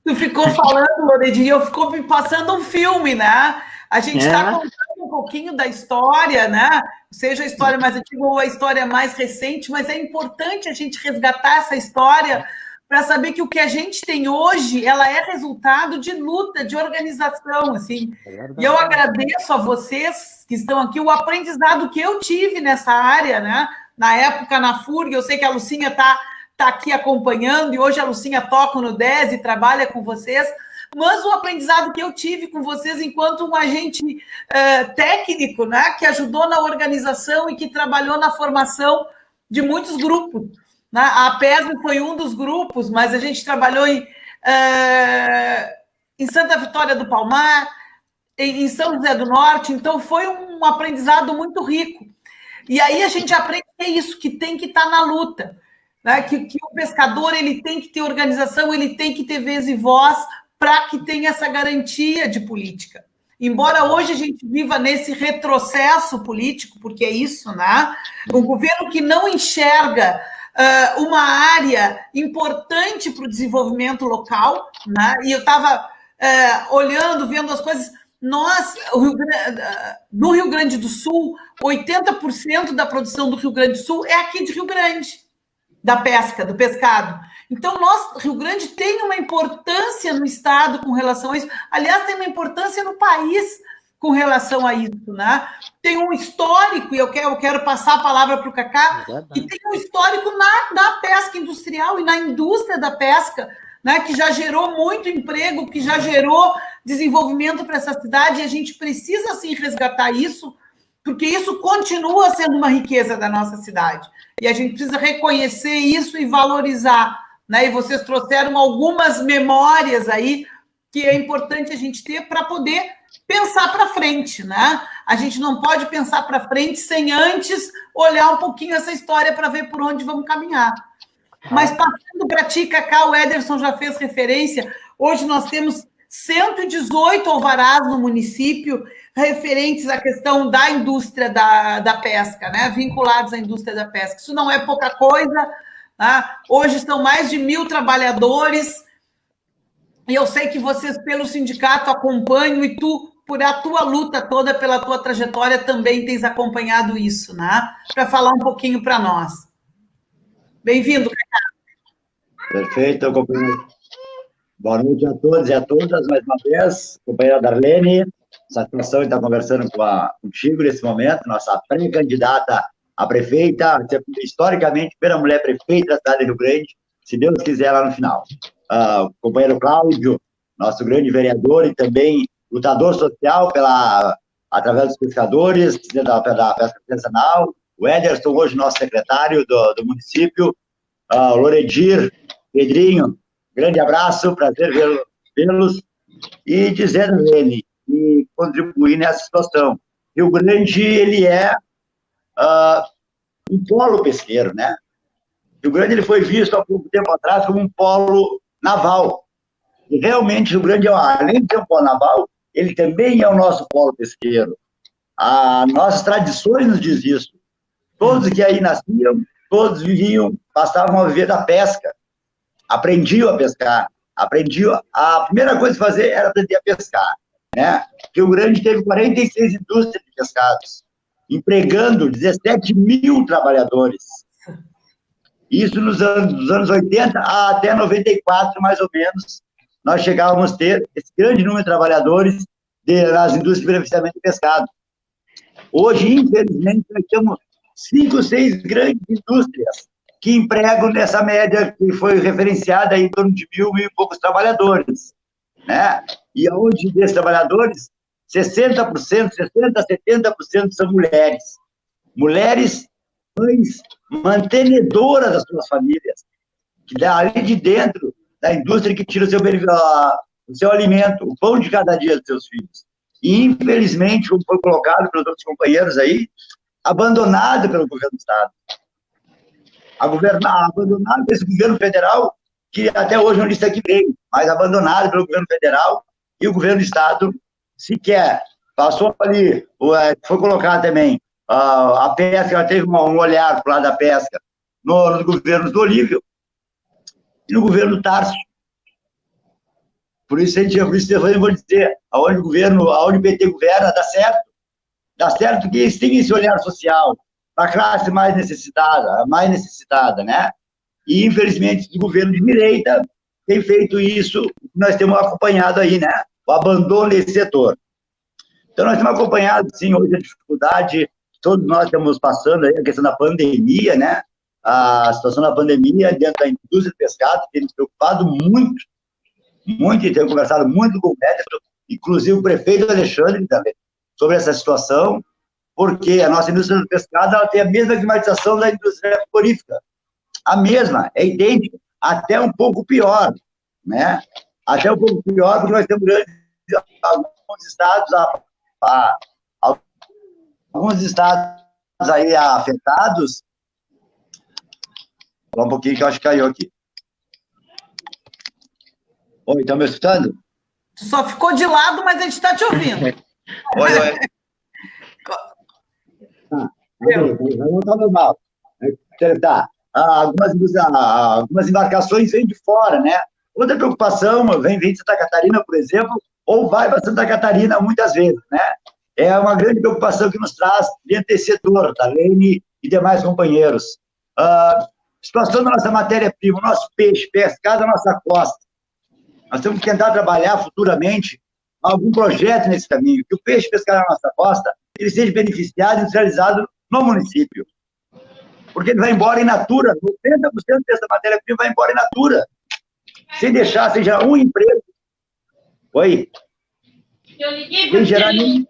Tu ficou falando, Loredinho, e eu ficou me passando um filme, né? A gente está contando um pouquinho da história, né? Seja a história mais antiga ou a história mais recente, mas é importante a gente resgatar essa história para saber que o que a gente tem hoje, ela é resultado de luta, de organização, assim. E eu agradeço a vocês que estão aqui, o aprendizado que eu tive nessa área, né? Na época, na FURG, eu sei que a Lucinha está está aqui acompanhando, e hoje a Lucinha toca no 10 e trabalha com vocês, mas o aprendizado que eu tive com vocês enquanto um agente técnico, né, que ajudou na organização e que trabalhou na formação de muitos grupos. Né? A PESM foi um dos grupos, mas a gente trabalhou em Santa Vitória do Palmar, em São José do Norte, então foi um aprendizado muito rico. E aí a gente aprende que é isso, que tem que estar na luta, né? Que o pescador ele tem que ter organização, ele tem que ter vez e voz para que tenha essa garantia de política. Embora hoje a gente viva nesse retrocesso político, porque é isso, né? Um governo que não enxerga uma área importante para o desenvolvimento local, né? E eu estava olhando, vendo as coisas. Nós, no Rio Grande do Sul, 80% da produção do Rio Grande do Sul é aqui de Rio Grande, da pesca, do pescado. Então, nós, Rio Grande, tem uma importância no estado com relação a isso. Aliás, tem uma importância no país com relação a isso, né? Tem um histórico, e eu quero passar a palavra para o Cacá, que tem um histórico na pesca industrial e na indústria da pesca, né, que já gerou muito emprego, que já gerou desenvolvimento para essa cidade, e a gente precisa, sim, resgatar isso, porque isso continua sendo uma riqueza da nossa cidade. E a gente precisa reconhecer isso e valorizar, né? E vocês trouxeram algumas memórias aí que é importante a gente ter para poder pensar para frente, né? A gente não pode pensar para frente sem antes olhar um pouquinho essa história para ver por onde vamos caminhar. Mas passando para ti, Cacá, o Ederson já fez referência, hoje nós temos 118 alvarás no município referentes à questão da indústria da pesca, né? Vinculados à indústria da pesca. Isso não é pouca coisa, né? Hoje são mais de 1.000 trabalhadores, e eu sei que vocês, pelo sindicato, acompanham, e tu, por a tua luta toda, pela tua trajetória, também tens acompanhado isso, né? Para falar um pouquinho para nós. Bem-vindo, Cacá. Perfeito, companheiro. Boa noite a todos e a todas, mais uma vez. Companheira Darlene, satisfação de estar conversando contigo nesse momento, nossa pré-candidata a prefeita, historicamente, primeira mulher prefeita da cidade de Rio Grande, se Deus quiser, lá no final. O companheiro Cláudio, nosso grande vereador e também lutador social através dos pescadores, da pesca artesanal. O Ederson, hoje nosso secretário do município, o Loredir, Pedrinho, grande abraço, prazer vê-los, e dizer, Lene, e contribuir nessa situação. Rio Grande, ele é um polo pesqueiro, né? Rio Grande, ele foi visto há pouco tempo atrás como um polo naval, e realmente Rio Grande, além de ser um polo naval, ele também é o nosso polo pesqueiro. As nossas tradições nos diz isso. Todos que aí nasciam, todos passavam a viver da pesca, aprendiam a pescar, a primeira coisa a fazer era aprender a pescar, né? Rio Grande teve 46 indústrias de pescados, empregando 17.000 trabalhadores. Isso dos anos 80 até 94, mais ou menos, nós chegávamos a ter esse grande número de trabalhadores nas indústrias de beneficiamento de pescado. Hoje, infelizmente, nós temos 5, 6 grandes indústrias que empregam nessa média que foi referenciada em torno de 1.000 e poucos trabalhadores, né? E onde desses trabalhadores, 60%, 70% são mulheres. Mulheres, mães, mantenedoras das suas famílias, que dali de dentro da indústria que tira o seu alimento, o pão de cada dia dos seus filhos. E, infelizmente, como foi colocado pelos outros companheiros aí, abandonado pelo governo do Estado. Abandonado pelo governo federal, que até hoje não está aqui bem, mas abandonado pelo governo federal, e o governo do Estado sequer passou ali, foi colocado também, a pesca, ela teve um olhar para o lado da pesca no governo do Olívio e no governo do Tarso. Por isso eu vou dizer, aonde o PT governa, dá certo. Dá certo que eles têm esse olhar social para a classe mais necessitada, né? E, infelizmente, o governo de direita tem feito isso, nós temos acompanhado aí, né? O abandono desse setor. Então, nós temos acompanhado, sim, hoje a dificuldade, todos nós estamos passando aí, a questão da pandemia, né? a situação da pandemia dentro da indústria do pescado, tem nos preocupado muito, e tenho conversado muito com o Ederson, inclusive o prefeito Alexandre também, sobre essa situação, porque a nossa indústria do pescado ela tem a mesma climatização da indústria frigorífica. A mesma, é idêntica, até um pouco pior, né? Até um pouco pior, porque nós temos alguns estados aí afetados. Só um pouquinho que eu acho que caiu aqui. Oi, estão me escutando? Só ficou de lado, mas a gente está te ouvindo. Oi. Não está normal. Tá. Algumas embarcações vêm de fora, né? Outra preocupação, vem de Santa Catarina, por exemplo, ou vai para Santa Catarina muitas vezes, né? É uma grande preocupação que nos traz dentro desse setor, da Lene e demais companheiros. Situação da nossa matéria-prima, o nosso peixe pescado na nossa costa. Nós temos que tentar trabalhar futuramente algum projeto nesse caminho, que o peixe pescado na nossa costa ele seja beneficiado e industrializado no município. Porque ele vai embora in natura, 90% dessa matéria-prima vai embora in natura, sem deixar, sem gerar um emprego. Oi? Eu liguei sem gerar nenhum...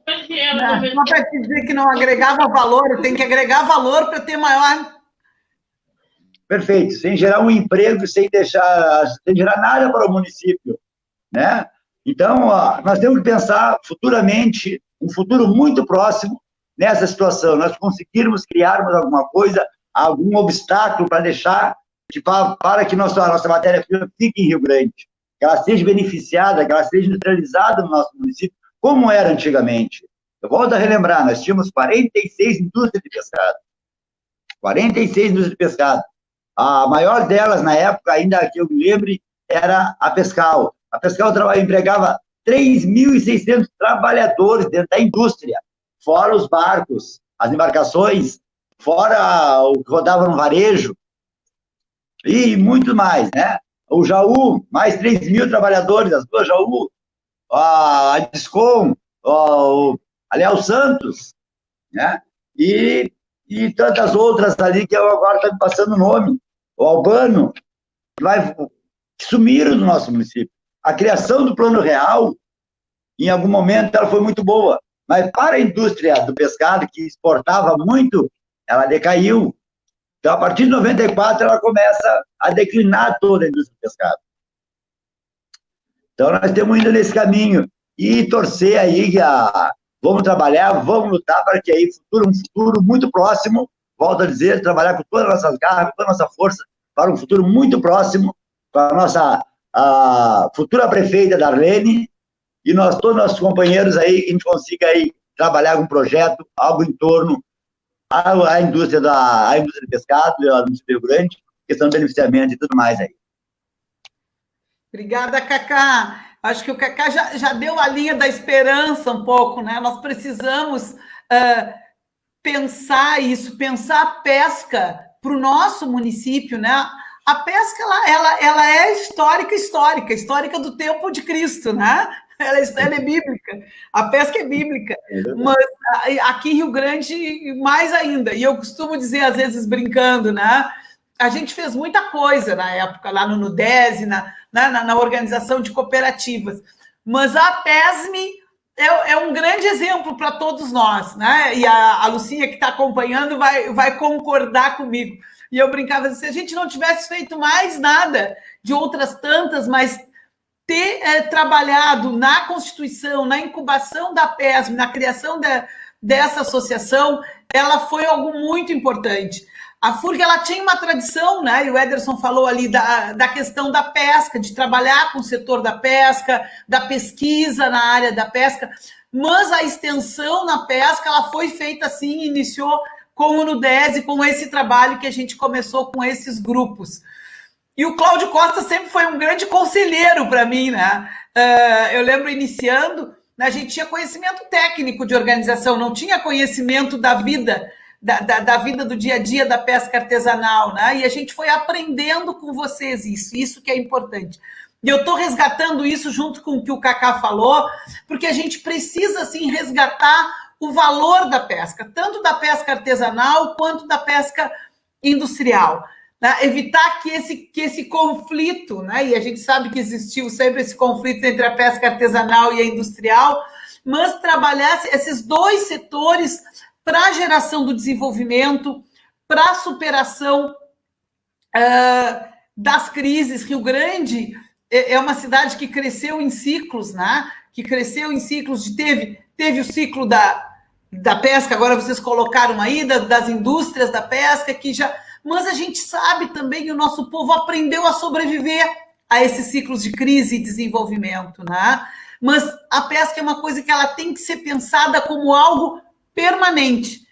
Não para te dizer que não agregava valor, tem que agregar valor para ter maior... Perfeito, sem gerar um emprego, sem gerar nada para o município, né? Então, nós temos que pensar futuramente, um futuro muito próximo, nessa situação, nós conseguirmos criarmos alguma coisa, algum obstáculo para deixar, para que nossa matéria-prima fique em Rio Grande, que ela seja beneficiada, que ela seja industrializada no nosso município, como era antigamente. Eu volto a relembrar, nós tínhamos 46 indústrias de pescado. 46 indústrias de pescado. A maior delas, na época, ainda que eu me lembre, era a Pescal. A Pescal empregava 3.600 trabalhadores dentro da indústria, fora os barcos, as embarcações, fora o que rodava no varejo, e muito mais, né? O Jaú, mais 3.000 trabalhadores, as duas Jaú, a Discom, ali é o Santos, né? E tantas outras ali que eu agora estou me passando o nome, o Albano, que sumiram do nosso município. A criação do Plano Real, em algum momento, ela foi muito boa, mas para a indústria do pescado, que exportava muito, ela decaiu. Então, a partir de 94, ela começa a declinar toda a indústria do pescado. Então, nós estamos indo nesse caminho. E torcer aí, vamos trabalhar, vamos lutar para que aí, um futuro muito próximo, volto a dizer, trabalhar com todas as nossas garras, com toda a nossa força, para um futuro muito próximo, com a nossa futura prefeita Darlene, e todos os nossos companheiros aí, que a gente consiga aí trabalhar com um projeto, algo em torno à indústria do pescado, a indústria do Rio Grande, questão do beneficiamento e tudo mais aí. Obrigada, Cacá. Acho que o Cacá já deu a linha da esperança um pouco, né? Nós precisamos pensar isso, pensar a pesca para o nosso município, né? A pesca, ela é histórica do tempo de Cristo, né? Ela é bíblica, a pesca é bíblica, mas aqui em Rio Grande, mais ainda, e eu costumo dizer, às vezes, brincando, né? A gente fez muita coisa na época, lá no NUDESE, na organização de cooperativas, mas a PESME é um grande exemplo para todos nós, né? E a Lucinha, que está acompanhando, vai concordar comigo. E eu brincava, se a gente não tivesse feito mais nada de outras tantas, mas ter trabalhado na constituição, na incubação da PESME, na criação dessa associação, ela foi algo muito importante. A FURG, ela tinha uma tradição, né? E o Ederson falou ali da questão da pesca, de trabalhar com o setor da pesca, da pesquisa na área da pesca, mas a extensão na pesca, ela foi feita assim, iniciou com o NUDESE, com esse trabalho que a gente começou com esses grupos. E o Cláudio Costa sempre foi um grande conselheiro para mim, né? Eu lembro iniciando, a gente tinha conhecimento técnico de organização, não tinha conhecimento da vida, da vida do dia a dia da pesca artesanal, né? E a gente foi aprendendo com vocês isso que é importante. E eu estou resgatando isso junto com o que o Cacá falou, porque a gente precisa, assim, resgatar o valor da pesca, tanto da pesca artesanal quanto da pesca industrial, né? Evitar que esse conflito, né? E a gente sabe que existiu sempre esse conflito entre a pesca artesanal e a industrial, mas trabalhar esses dois setores para a geração do desenvolvimento, para a superação das crises. Rio Grande é uma cidade que cresceu em ciclos, né? Que cresceu em ciclos, teve o ciclo da pesca, agora vocês colocaram aí, das indústrias da pesca, que já... Mas a gente sabe também que o nosso povo aprendeu a sobreviver a esses ciclos de crise e desenvolvimento, né? Mas a pesca é uma coisa que ela tem que ser pensada como algo permanente,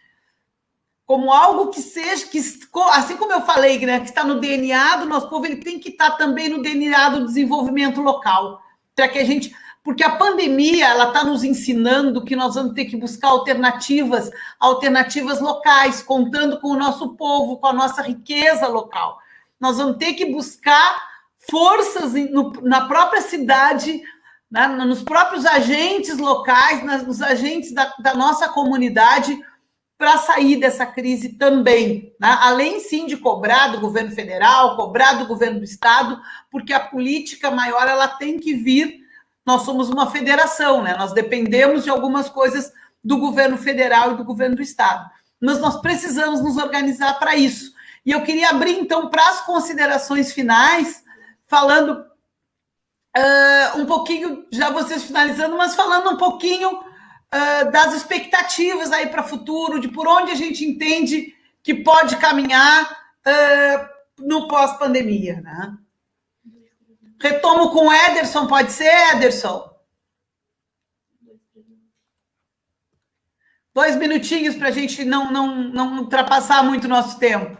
como algo que seja, assim como eu falei, né, que está no DNA do nosso povo, ele tem que estar também no DNA do desenvolvimento local, para que a gente... Porque a pandemia, ela está nos ensinando que nós vamos ter que buscar alternativas locais, contando com o nosso povo, com a nossa riqueza local. Nós vamos ter que buscar forças na própria cidade, né, nos próprios agentes locais, nos agentes da nossa comunidade, para sair dessa crise também, né? Além, sim, de cobrar do governo federal, cobrar do governo do estado, porque a política maior ela tem que vir. Nós somos uma federação, né? Nós dependemos de algumas coisas do governo federal e do governo do estado, mas nós precisamos nos organizar para isso. E eu queria abrir, então, para as considerações finais, falando um pouquinho, já vocês finalizando, mas falando um pouquinho das expectativas aí para o futuro, de por onde a gente entende que pode caminhar no pós-pandemia, né? Retomo com o Ederson, pode ser, Ederson? 2 minutinhos para a gente não ultrapassar muito o nosso tempo.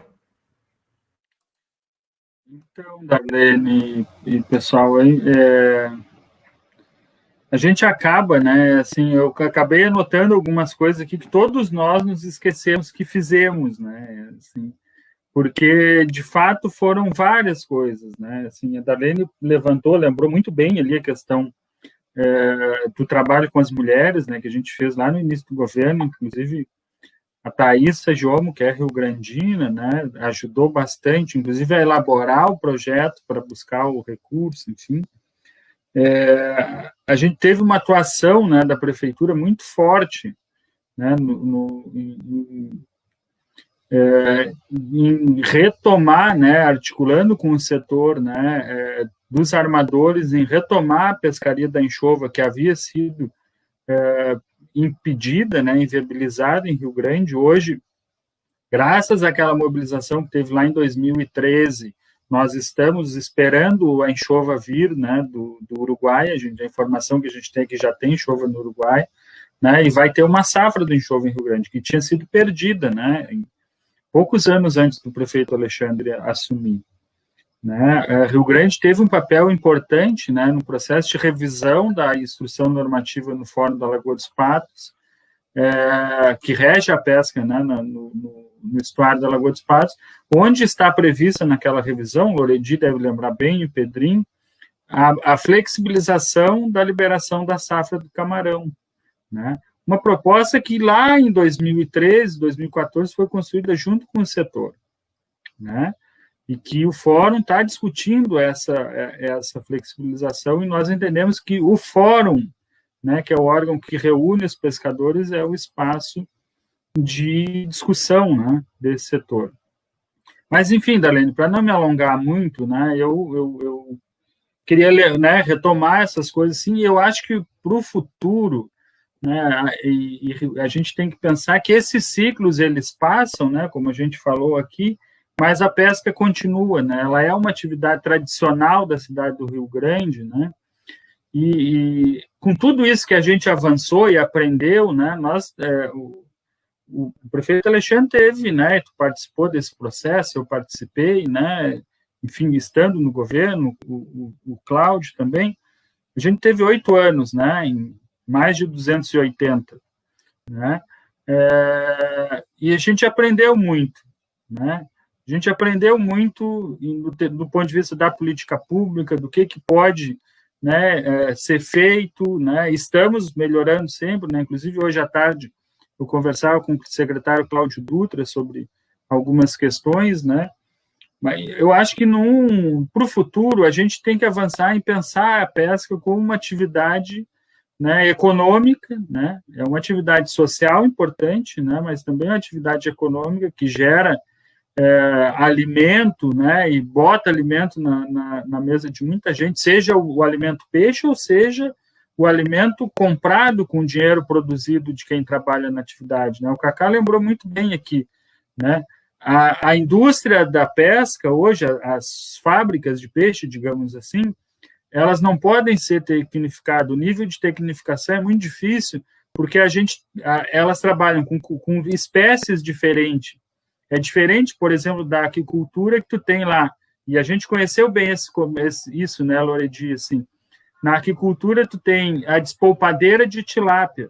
Então, Darlene e pessoal, aí, a gente acaba, né, assim, eu acabei anotando algumas coisas aqui que todos nós nos esquecemos que fizemos, né, assim, porque, de fato, foram várias coisas, né, assim, a Darlene lembrou muito bem ali a questão do trabalho com as mulheres, né, que a gente fez lá no início do governo, inclusive a Thaísa Giomo, que é rio-grandina, né, ajudou bastante, inclusive, a elaborar o projeto para buscar o recurso, enfim. A gente teve uma atuação, né, da prefeitura muito forte, né, em retomar, né, articulando com o setor, né, dos armadores, em retomar a pescaria da anchova, que havia sido impedida, né, inviabilizada em Rio Grande. Hoje, graças àquela mobilização que teve lá em 2013, nós estamos esperando a anchova vir, né, do Uruguai. A informação que a gente tem é que já tem anchova no Uruguai, né, e vai ter uma safra do anchova em Rio Grande, que tinha sido perdida, né, poucos anos antes do prefeito Alexandre assumir. Né? Rio Grande teve um papel importante, né, no processo de revisão da instrução normativa no Fórum da Lagoa dos Patos, que rege a pesca, né, no estuário da Lagoa dos Patos, onde está prevista naquela revisão, Loredi deve lembrar bem, o Pedrinho, a flexibilização da liberação da safra do camarão, né? Uma proposta que lá em 2013, 2014, foi construída junto com o setor, né? E que o fórum está discutindo essa flexibilização, e nós entendemos que o fórum, né, que é o órgão que reúne os pescadores, é o espaço de discussão, né, desse setor. Mas, enfim, Darlene, para não me alongar muito, né, eu queria, né, retomar essas coisas, sim, e eu acho que para o futuro, né, e a gente tem que pensar que esses ciclos, eles passam, né, como a gente falou aqui, mas a pesca continua, né, ela é uma atividade tradicional da cidade do Rio Grande, né, e com tudo isso que a gente avançou e aprendeu, né, o prefeito Alexandre teve, né, tu participou desse processo, eu participei, né, enfim, estando no governo, o Cláudio também, a gente teve 8 anos, né, em mais de 280, né, e a gente aprendeu muito, né, a gente aprendeu muito do ponto de vista da política pública, do que pode, né, ser feito, né, estamos melhorando sempre, né, inclusive hoje à tarde eu conversava com o secretário Cláudio Dutra sobre algumas questões, né? Mas eu acho que para o futuro a gente tem que avançar em pensar a pesca como uma atividade, né, econômica, né? É uma atividade social importante, né? Mas também é uma atividade econômica que gera alimento, né? E bota alimento na mesa de muita gente, seja o alimento peixe ou seja o alimento comprado com dinheiro produzido de quem trabalha na atividade, né? O Cacá lembrou muito bem aqui, né? A indústria da pesca, hoje, as fábricas de peixe, digamos assim, elas não podem ser tecnificadas, o nível de tecnificação é muito difícil, porque elas trabalham com espécies diferentes. É diferente, por exemplo, da aquicultura que tu tem lá, e a gente conheceu bem isso, né, Loredi, assim, na aquicultura tu tem a despolpadeira de tilápia.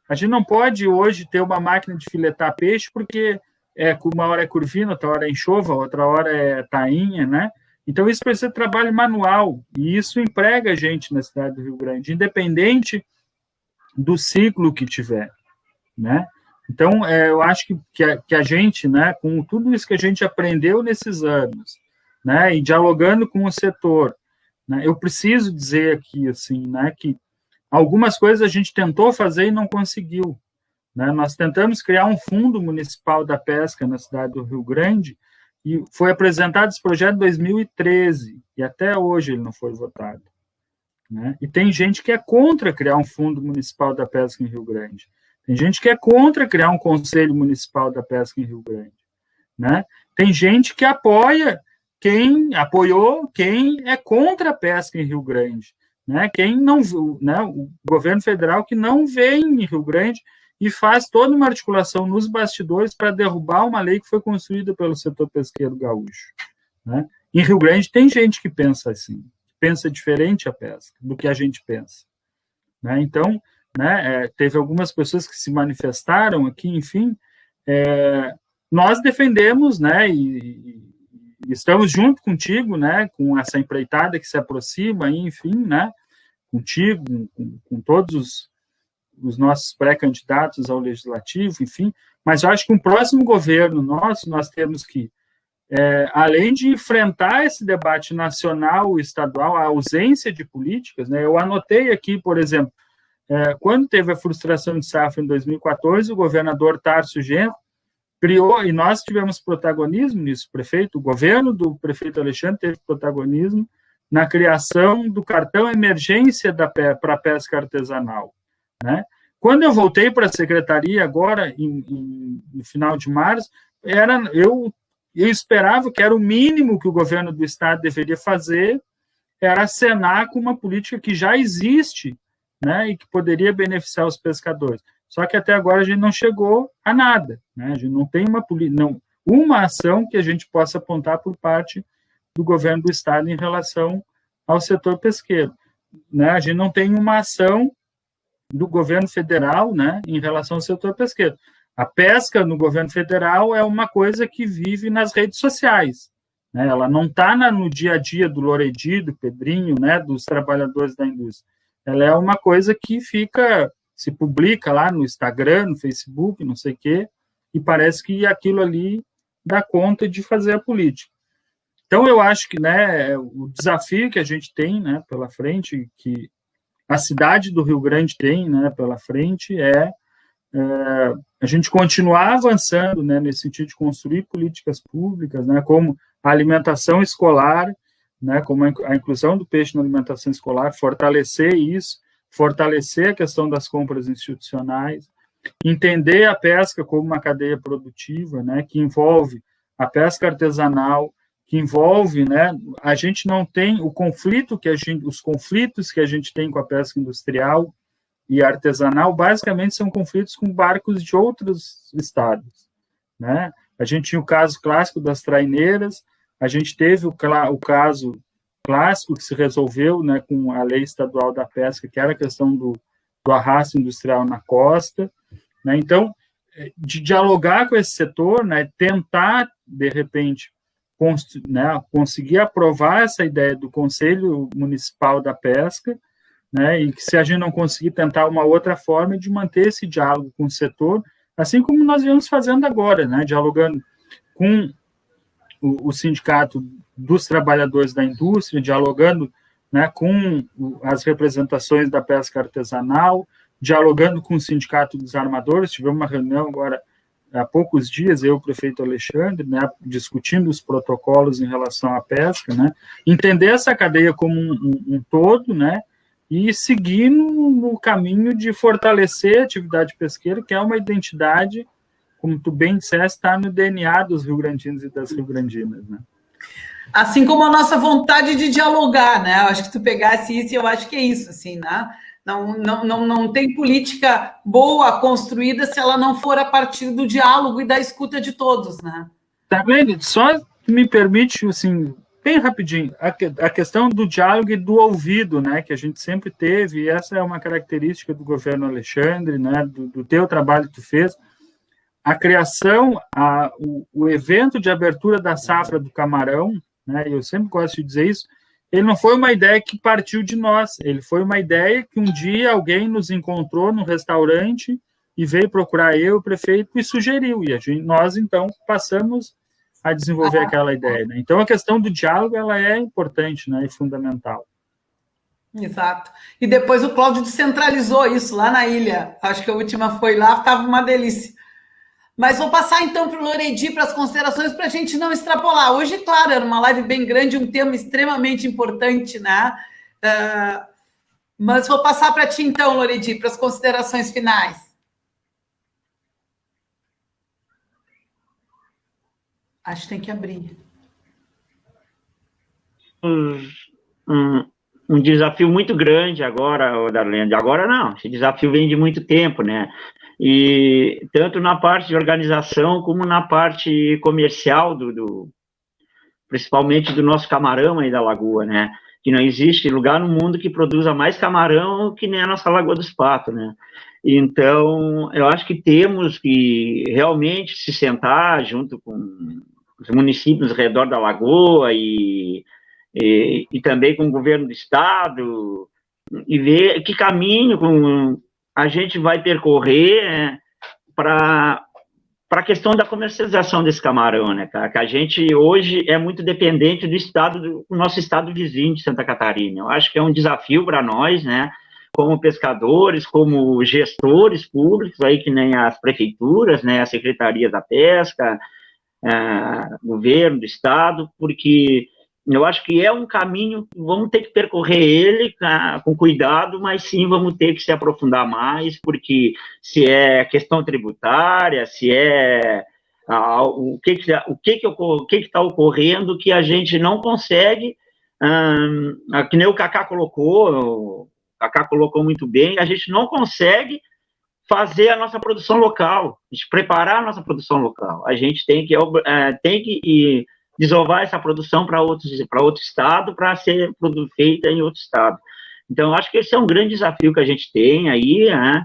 A gente não pode hoje ter uma máquina de filetar peixe, porque uma hora é curvina, outra hora é enxova, outra hora é tainha, né? Então, isso precisa de trabalho manual, e isso emprega a gente na cidade do Rio Grande, independente do ciclo que tiver, né? Então, eu acho que a gente, né, com tudo isso que a gente aprendeu nesses anos, né, e dialogando com o setor, né, eu preciso dizer aqui, assim, né, que algumas coisas a gente tentou fazer e não conseguiu, né? Nós tentamos criar um fundo municipal da pesca na cidade do Rio Grande, e foi apresentado esse projeto em 2013, e até hoje ele não foi votado, né? E tem gente que é contra criar um fundo municipal da pesca em Rio Grande. Tem gente que é contra criar um conselho municipal da pesca em Rio Grande, né? Tem gente que apoiou quem é contra a pesca em Rio Grande, né? Quem não, né? O governo federal que não vem em Rio Grande e faz toda uma articulação nos bastidores para derrubar uma lei que foi construída pelo setor pesqueiro gaúcho, né? Em Rio Grande tem gente que pensa assim, pensa diferente a pesca do que a gente pensa, né? Então, né, teve algumas pessoas que se manifestaram aqui, enfim, nós defendemos, né, e estamos junto contigo, né, com essa empreitada que se aproxima, enfim, né, contigo, com todos os nossos pré-candidatos ao legislativo, enfim, mas eu acho que um próximo governo nós temos que, além de enfrentar esse debate nacional e estadual, a ausência de políticas, né, eu anotei aqui, por exemplo, quando teve a frustração de safra em 2014, o governador Tarso Genro criou, e nós tivemos protagonismo nisso, o governo do prefeito Alexandre teve protagonismo na criação do cartão emergência para a pesca artesanal, né? Quando eu voltei para a secretaria agora, no final de março, eu esperava que era o mínimo que o governo do estado deveria fazer, era acenar com uma política que já existe, né, e que poderia beneficiar os pescadores. Só que até agora a gente não chegou a nada, né? A gente não tem uma ação que a gente possa apontar por parte do governo do estado em relação ao setor pesqueiro, né? A gente não tem uma ação do governo federal, né, em relação ao setor pesqueiro. A pesca no governo federal é uma coisa que vive nas redes sociais, né? Ela não está no dia a dia do Loredi, do Pedrinho, né, dos trabalhadores da indústria. Ela é uma coisa que se publica lá no Instagram, no Facebook, não sei o quê, e parece que aquilo ali dá conta de fazer a política. Então, eu acho que, né, o desafio que a gente tem, né, pela frente, que a cidade do Rio Grande tem, né, pela frente, a gente continuar avançando, né, nesse sentido de construir políticas públicas, né, como a alimentação escolar, né, como a inclusão do peixe na alimentação escolar, fortalecer isso, fortalecer a questão das compras institucionais, entender a pesca como uma cadeia produtiva, né, que envolve a pesca artesanal, que envolve, né, a gente não tem os conflitos que a gente tem com a pesca industrial e artesanal, basicamente são conflitos com barcos de outros estados, né? A gente tinha o caso clássico das traineiras, a gente teve o caso clássico que se resolveu, né, com a lei estadual da pesca, que era a questão do arrasto industrial na costa, né? Então, de dialogar com esse setor, né, tentar, de repente, conseguir aprovar essa ideia do Conselho Municipal da Pesca, né, e que se a gente não conseguir tentar uma outra forma de manter esse diálogo com o setor, assim como nós viemos fazendo agora, né, dialogando com o Sindicato dos Trabalhadores da Indústria, dialogando, né, com as representações da pesca artesanal, dialogando com o Sindicato dos Armadores. Tivemos uma reunião agora há poucos dias, eu e o prefeito Alexandre, né, discutindo os protocolos em relação à pesca, né, entender essa cadeia como um todo, né, e seguir no caminho de fortalecer a atividade pesqueira, que é uma identidade, como tu bem disseste, está no DNA dos rio-grandinos e das rio-grandinas, né? Assim como a nossa vontade de dialogar, né? Eu acho que tu pegasse isso e eu acho que é isso, assim, né? Não tem política boa construída se ela não for a partir do diálogo e da escuta de todos, né? Tá vendo? Só me permite, assim, bem rapidinho, a questão do diálogo e do ouvido, né, que a gente sempre teve, e essa é uma característica do governo Alexandre, né, do teu trabalho que tu fez, a criação, o evento de abertura da safra do camarão, né, eu sempre gosto de dizer isso, ele não foi uma ideia que partiu de nós, ele foi uma ideia que um dia alguém nos encontrou no restaurante e veio procurar eu, o prefeito, e sugeriu, e nós, então, passamos a desenvolver aquela ideia, né? Então, a questão do diálogo, ela é importante, né, e fundamental. Exato. E depois o Cláudio descentralizou isso lá na ilha. Acho que a última foi lá, estava uma delícia. Mas vou passar então para o Loredi para as considerações para a gente não extrapolar. Hoje, claro, era uma live bem grande, um tema extremamente importante, né? Mas vou passar para ti então, Loredi, para as considerações finais. Acho que tem que abrir. Um desafio muito grande agora, Darlene. Agora não, esse desafio vem de muito tempo, né? E tanto na parte de organização como na parte comercial, principalmente do nosso camarão aí da Lagoa, né? Que não existe lugar no mundo que produza mais camarão que nem a nossa Lagoa dos Patos, né? Então, eu acho que temos que realmente se sentar junto com os municípios ao redor da Lagoa e também com o governo do estado e ver que caminho a gente vai percorrer para a questão da comercialização desse camarão, né, cara? Que a gente hoje é muito dependente do nosso estado vizinho de Santa Catarina. Eu acho que é um desafio para nós, né, como pescadores, como gestores públicos, aí que nem as prefeituras, né, as secretarias da pesca, governo do estado, porque eu acho que é um caminho, vamos ter que percorrer ele com cuidado, mas sim vamos ter que se aprofundar mais, porque se é questão tributária, se é o que está ocorrendo que a gente não consegue, que nem o Cacá colocou muito bem, a gente não consegue fazer a nossa produção local, a gente preparar a nossa produção local. A gente tem que desovar essa produção para outro estado, para ser feita em outro estado. Então, acho que esse é um grande desafio que a gente tem aí, né,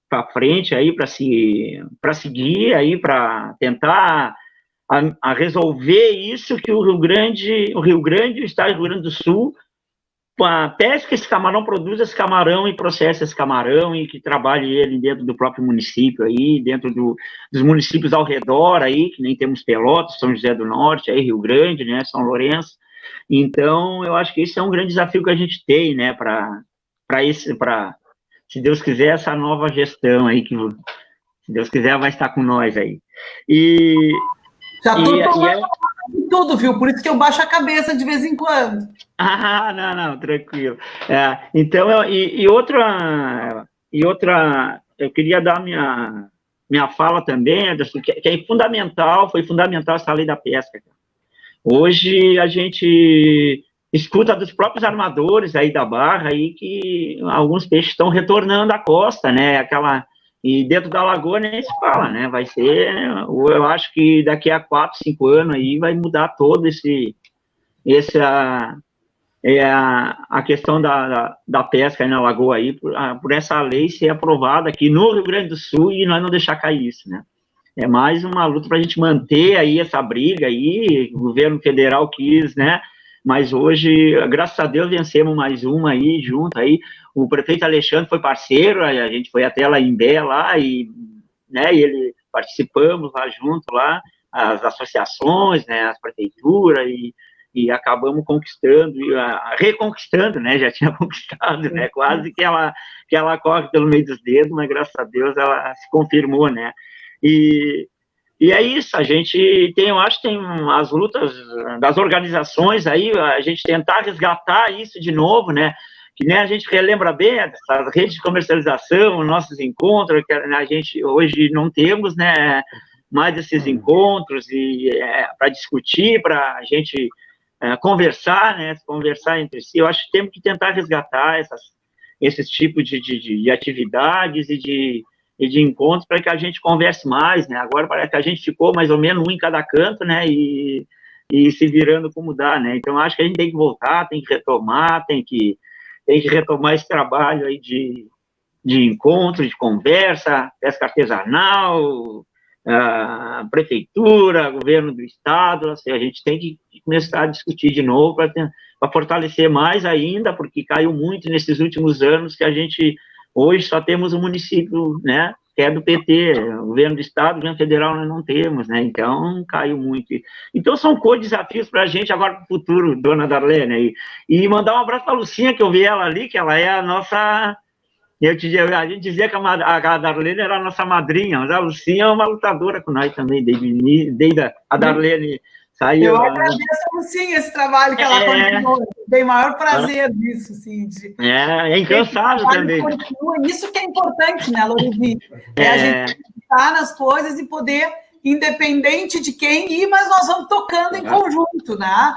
para frente, aí, para seguir, aí, para tentar a resolver isso que o Rio Grande e o estado do Rio Grande do Sul, a pesca esse camarão, produz esse camarão e processa esse camarão e que trabalhe ele dentro do próprio município aí, dentro dos municípios ao redor aí, que nem temos Pelotas, São José do Norte, aí Rio Grande, né, São Lourenço. Então, eu acho que esse é um grande desafio que a gente tem, né, para se Deus quiser, essa nova gestão aí, que se Deus quiser vai estar com nós aí. Já estou tudo, viu? Por isso que eu baixo a cabeça de vez em quando. Não, tranquilo. Então, outra, eu queria dar minha fala também, que é fundamental, foi fundamental essa lei da pesca. Hoje a gente escuta dos próprios armadores aí da Barra aí que alguns peixes estão retornando à costa, né? E dentro da lagoa nem se fala, né? Vai ser, eu acho que daqui a 4, 5 anos aí vai mudar todo a questão da pesca aí na lagoa aí, por essa lei ser aprovada aqui no Rio Grande do Sul e nós não deixar cair isso, né? É mais uma luta para a gente manter aí essa briga aí, o governo federal quis, né? Mas hoje, graças a Deus, vencemos mais uma aí, junto aí. O prefeito Alexandre foi parceiro, a gente foi até lá em Bé, lá, e ele participamos lá junto, lá, as associações, né, as prefeituras, e acabamos conquistando, reconquistando, né, já tinha conquistado, né, quase que ela corre pelo meio dos dedos, mas graças a Deus ela se confirmou, né, e é isso, a gente tem, eu acho que tem as lutas das organizações aí, a gente tentar resgatar isso de novo, né, que nem a gente relembra bem essas redes de comercialização, nossos encontros, que a gente hoje não temos, né, mais esses encontros e para discutir, para a gente conversar, né, conversar entre si. Eu acho que temos que tentar resgatar esses tipos de atividades e de encontros para que a gente converse mais, né, agora parece que a gente ficou mais ou menos um em cada canto, né, e se virando como dá, né, então acho que a gente tem que voltar, tem que retomar, tem que retomar esse trabalho aí de encontro, de conversa, pesca artesanal, prefeitura, governo do estado, assim, a gente tem que começar a discutir de novo para fortalecer mais ainda, porque caiu muito nesses últimos anos que a gente, hoje só temos um município, né, que é do PT, o governo do estado, o governo federal nós não temos, né, então caiu muito. Então são desafios para a gente agora para o futuro, dona Darlene, e mandar um abraço para a Lucinha, que eu vi ela ali, que ela é a nossa... a gente dizia que a Darlene era a nossa madrinha, mas a Lucinha é uma lutadora com nós também, desde a Darlene saiu. Eu agradeço, Lucinha, esse trabalho que ela continuou. Tem maior prazer disso, sim. É incansável também. Continua. Isso que é importante, né, Loredi? A gente estar nas coisas e poder, independente de quem ir, mas nós vamos tocando em conjunto, né?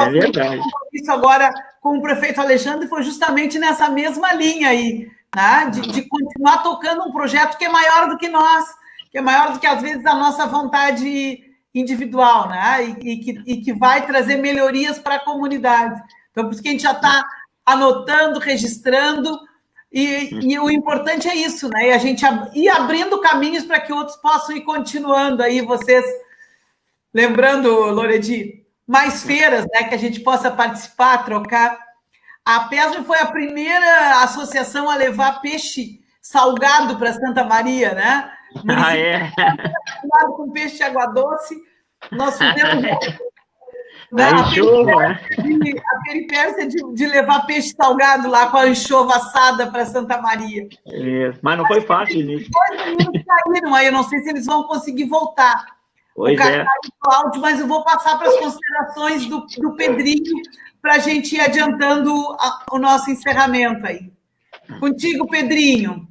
É verdade. Isso agora com o prefeito Alexandre foi justamente nessa mesma linha aí, né? De continuar tocando um projeto que é maior do que nós, que é maior do que, às vezes, a nossa vontade individual, né? E que vai trazer melhorias para a comunidade. Então, por isso que a gente já está anotando, registrando, e o importante é isso, né? E a gente ir abrindo caminhos para que outros possam ir continuando aí, vocês, lembrando, Loredi, mais feiras, né? Que a gente possa participar, trocar. A PESM foi a primeira associação a levar peixe salgado para Santa Maria, né? Com peixe de água doce, nós fizemos a peripécia de levar peixe salgado lá com a anchova assada para Santa Maria. Mas não foi fácil nisso. Dois meninos saíram aí, eu não sei se eles vão conseguir voltar. Pois é. Áudio, mas eu vou passar para as considerações do Pedrinho para a gente ir adiantando o nosso encerramento aí. Contigo, Pedrinho.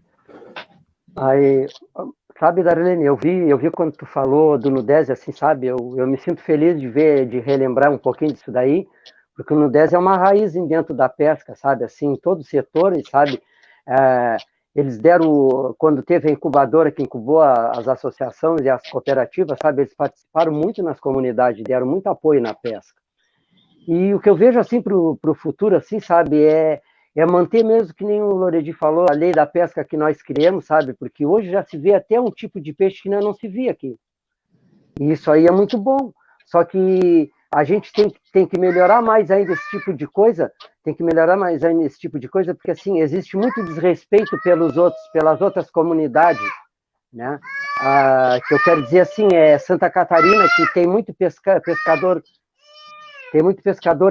Aí, sabe, Darlene, eu vi quando tu falou do Nudez, assim, sabe, eu me sinto feliz de relembrar um pouquinho disso daí, porque o Nudez é uma raiz dentro da pesca, sabe, assim, em todos os setores, sabe, eles deram, quando teve a incubadora que incubou as associações e as cooperativas, sabe, eles participaram muito nas comunidades, deram muito apoio na pesca. E o que eu vejo, assim, para o futuro, assim, sabe, é manter mesmo, que nem o Loredi falou, a lei da pesca que nós criamos, sabe? Porque hoje já se vê até um tipo de peixe que não se via aqui. E isso aí é muito bom. Só que a gente tem que melhorar mais ainda esse tipo de coisa, porque, assim, existe muito desrespeito pelas outras comunidades, né? Que eu quero dizer, assim, Santa Catarina, que tem muito pescador,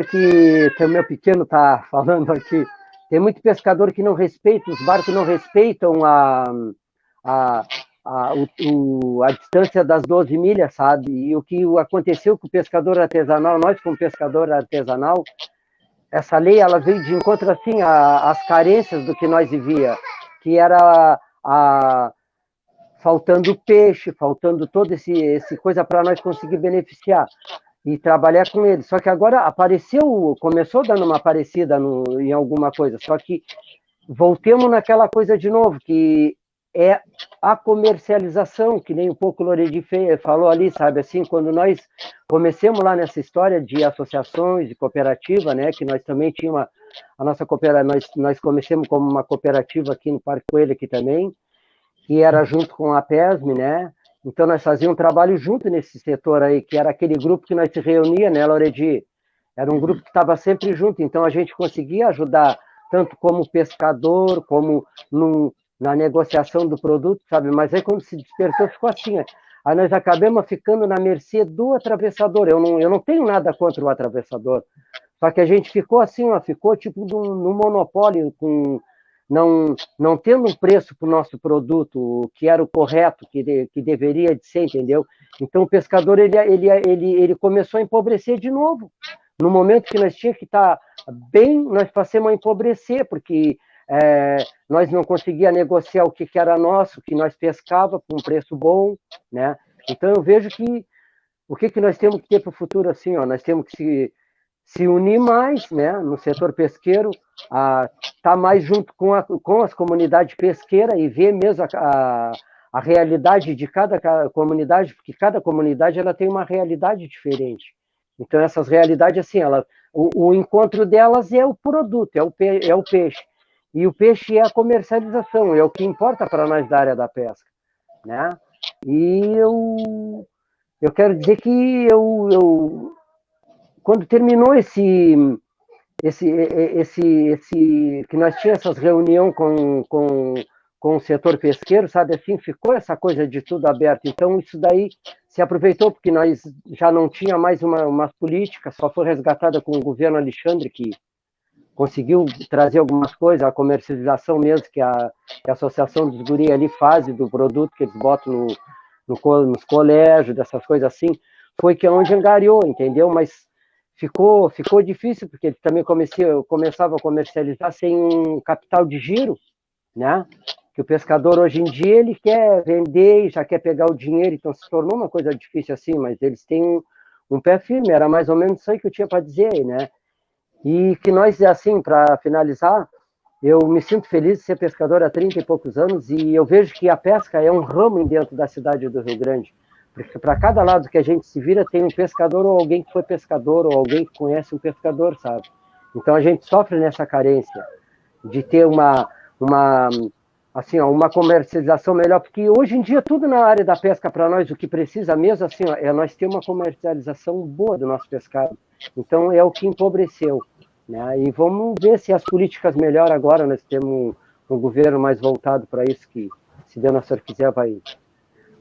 que o meu pequeno está falando aqui, tem muito pescador que não respeita, os barcos não respeitam a distância das 12 milhas, sabe? E o que aconteceu com o pescador artesanal, nós como pescador artesanal, essa lei, ela veio de encontro, assim, às carências do que nós vivia, que era faltando peixe, faltando toda esse coisa para nós conseguir beneficiar e trabalhar com ele. Só que agora começou dando uma aparecida em alguma coisa, só que voltemos naquela coisa de novo, que é a comercialização, que nem um pouco o Loredi falou ali, sabe, assim, quando nós comecemos lá nessa história de associações, de cooperativa, né, que nós também tínhamos a nossa cooperativa, nós começamos como uma cooperativa aqui no Parque Coelho aqui também, que era junto com a PESM, né? Então nós fazíamos um trabalho junto nesse setor aí, que era aquele grupo que nós se reunia, né, Loredi? Era um grupo que estava sempre junto, então a gente conseguia ajudar, tanto como pescador, como na negociação do produto, sabe? Mas aí quando se despertou, ficou assim, Aí nós acabamos ficando na mercê do atravessador. Eu não tenho nada contra o atravessador, só que a gente ficou assim, ó, ficou tipo no monopólio, não tendo um preço para o nosso produto, que era o correto, que deveria de ser, entendeu? Então o pescador ele começou a empobrecer de novo. No momento que nós tínhamos que estar bem, nós passamos a empobrecer, porque nós não conseguíamos negociar o que era nosso, que nós pescava por um preço bom, né? Então eu vejo que o que nós temos que ter para o futuro assim, ó, nós temos que se unir mais, né, no setor pesqueiro, estar mais junto com as comunidades pesqueiras e ver mesmo a realidade de cada comunidade, porque cada comunidade ela tem uma realidade diferente. Então essas realidades assim, o encontro delas é o produto, é o peixe. E o peixe é a comercialização, é o que importa para nós da área da pesca, né? E eu quero dizer que quando terminou esse que nós tínhamos essas reuniões com o setor pesqueiro, sabe, assim, ficou essa coisa de tudo aberto. Então isso daí se aproveitou, porque nós já não tinha mais uma política, só foi resgatada com o governo Alexandre, que conseguiu trazer algumas coisas, a comercialização mesmo, que a Associação dos Guri ali faz, do produto que eles botam nos colégios, dessas coisas assim, foi que é onde angariou, entendeu? Mas ficou difícil, porque ele também começava a comercializar sem um capital de giro, né? Que o pescador hoje em dia ele quer vender e já quer pegar o dinheiro, então se tornou uma coisa difícil assim, mas eles têm um pé firme, era mais ou menos isso aí que eu tinha para dizer, né? E que nós, assim, para finalizar, eu me sinto feliz de ser pescador há 30 e poucos anos, e eu vejo que a pesca é um ramo dentro da cidade do Rio Grande, porque para cada lado que a gente se vira tem um pescador ou alguém que foi pescador ou alguém que conhece um pescador, sabe? Então a gente sofre nessa carência de ter uma comercialização melhor, porque hoje em dia tudo na área da pesca para nós, o que precisa mesmo assim, ó, é nós ter uma comercialização boa do nosso pescado. Então é o que empobreceu, né? E vamos ver se as políticas melhoram agora. Nós temos um governo mais voltado para isso, que se Deus nosso Senhor quiser vai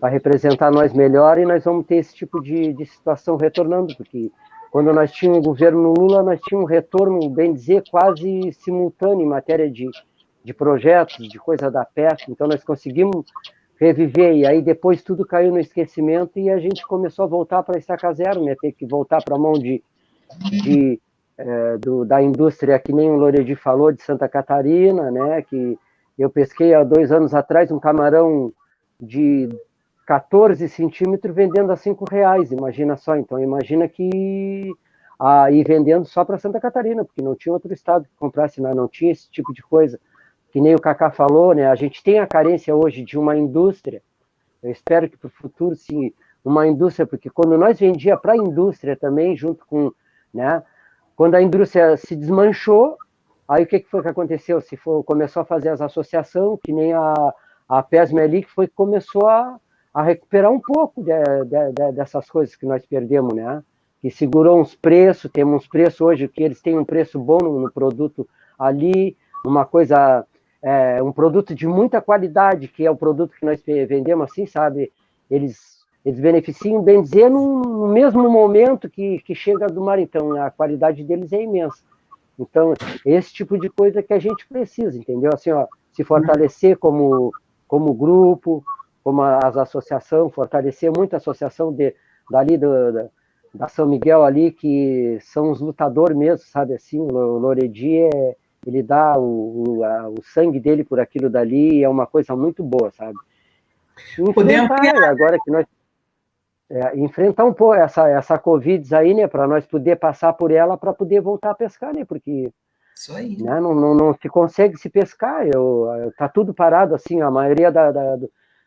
representar nós melhor, e nós vamos ter esse tipo de situação retornando, porque quando nós tínhamos o governo Lula, nós tínhamos um retorno, bem dizer, quase simultâneo em matéria de projetos, de coisa da pesca. Então nós conseguimos reviver, e aí depois tudo caiu no esquecimento e a gente começou a voltar para a estaca zero, né? Ter que voltar para a mão da indústria, que nem o Loredi falou, de Santa Catarina, né? Que eu pesquei há 2 anos atrás um camarão de 14 centímetros vendendo a R$5, imagina só. Então imagina que ir vendendo só para Santa Catarina, porque não tinha outro estado que comprasse, não tinha esse tipo de coisa. Que nem o Cacá falou, né? A gente tem a carência hoje de uma indústria. Eu espero que para o futuro, sim, uma indústria, porque quando nós vendia para a indústria também, junto com, né? Quando a indústria se desmanchou, aí o que foi que aconteceu? Começou a fazer as associações, que nem a PESME ali, que começou a recuperar um pouco dessas coisas que nós perdemos, né? Que segurou uns preços, temos uns preços hoje, que eles têm um preço bom no produto ali, uma coisa... um produto de muita qualidade, que é o produto que nós vendemos, assim, sabe? Eles beneficiam, bem dizer, no mesmo momento que chega do mar. Então, a qualidade deles é imensa. Então, esse tipo de coisa que a gente precisa, entendeu? Assim, ó, se fortalecer como grupo, como as associações, fortalecer muito a associação dali da São Miguel ali, que são os lutadores mesmo, sabe? Assim, o Loredi ele dá o sangue dele por aquilo dali, é uma coisa muito boa, sabe? Agora que nós enfrentar um pouco essa Covid aí, né, para nós poder passar por ela, para poder voltar a pescar, né, porque isso aí. Né, não se consegue se pescar, tá tudo parado, assim, a maioria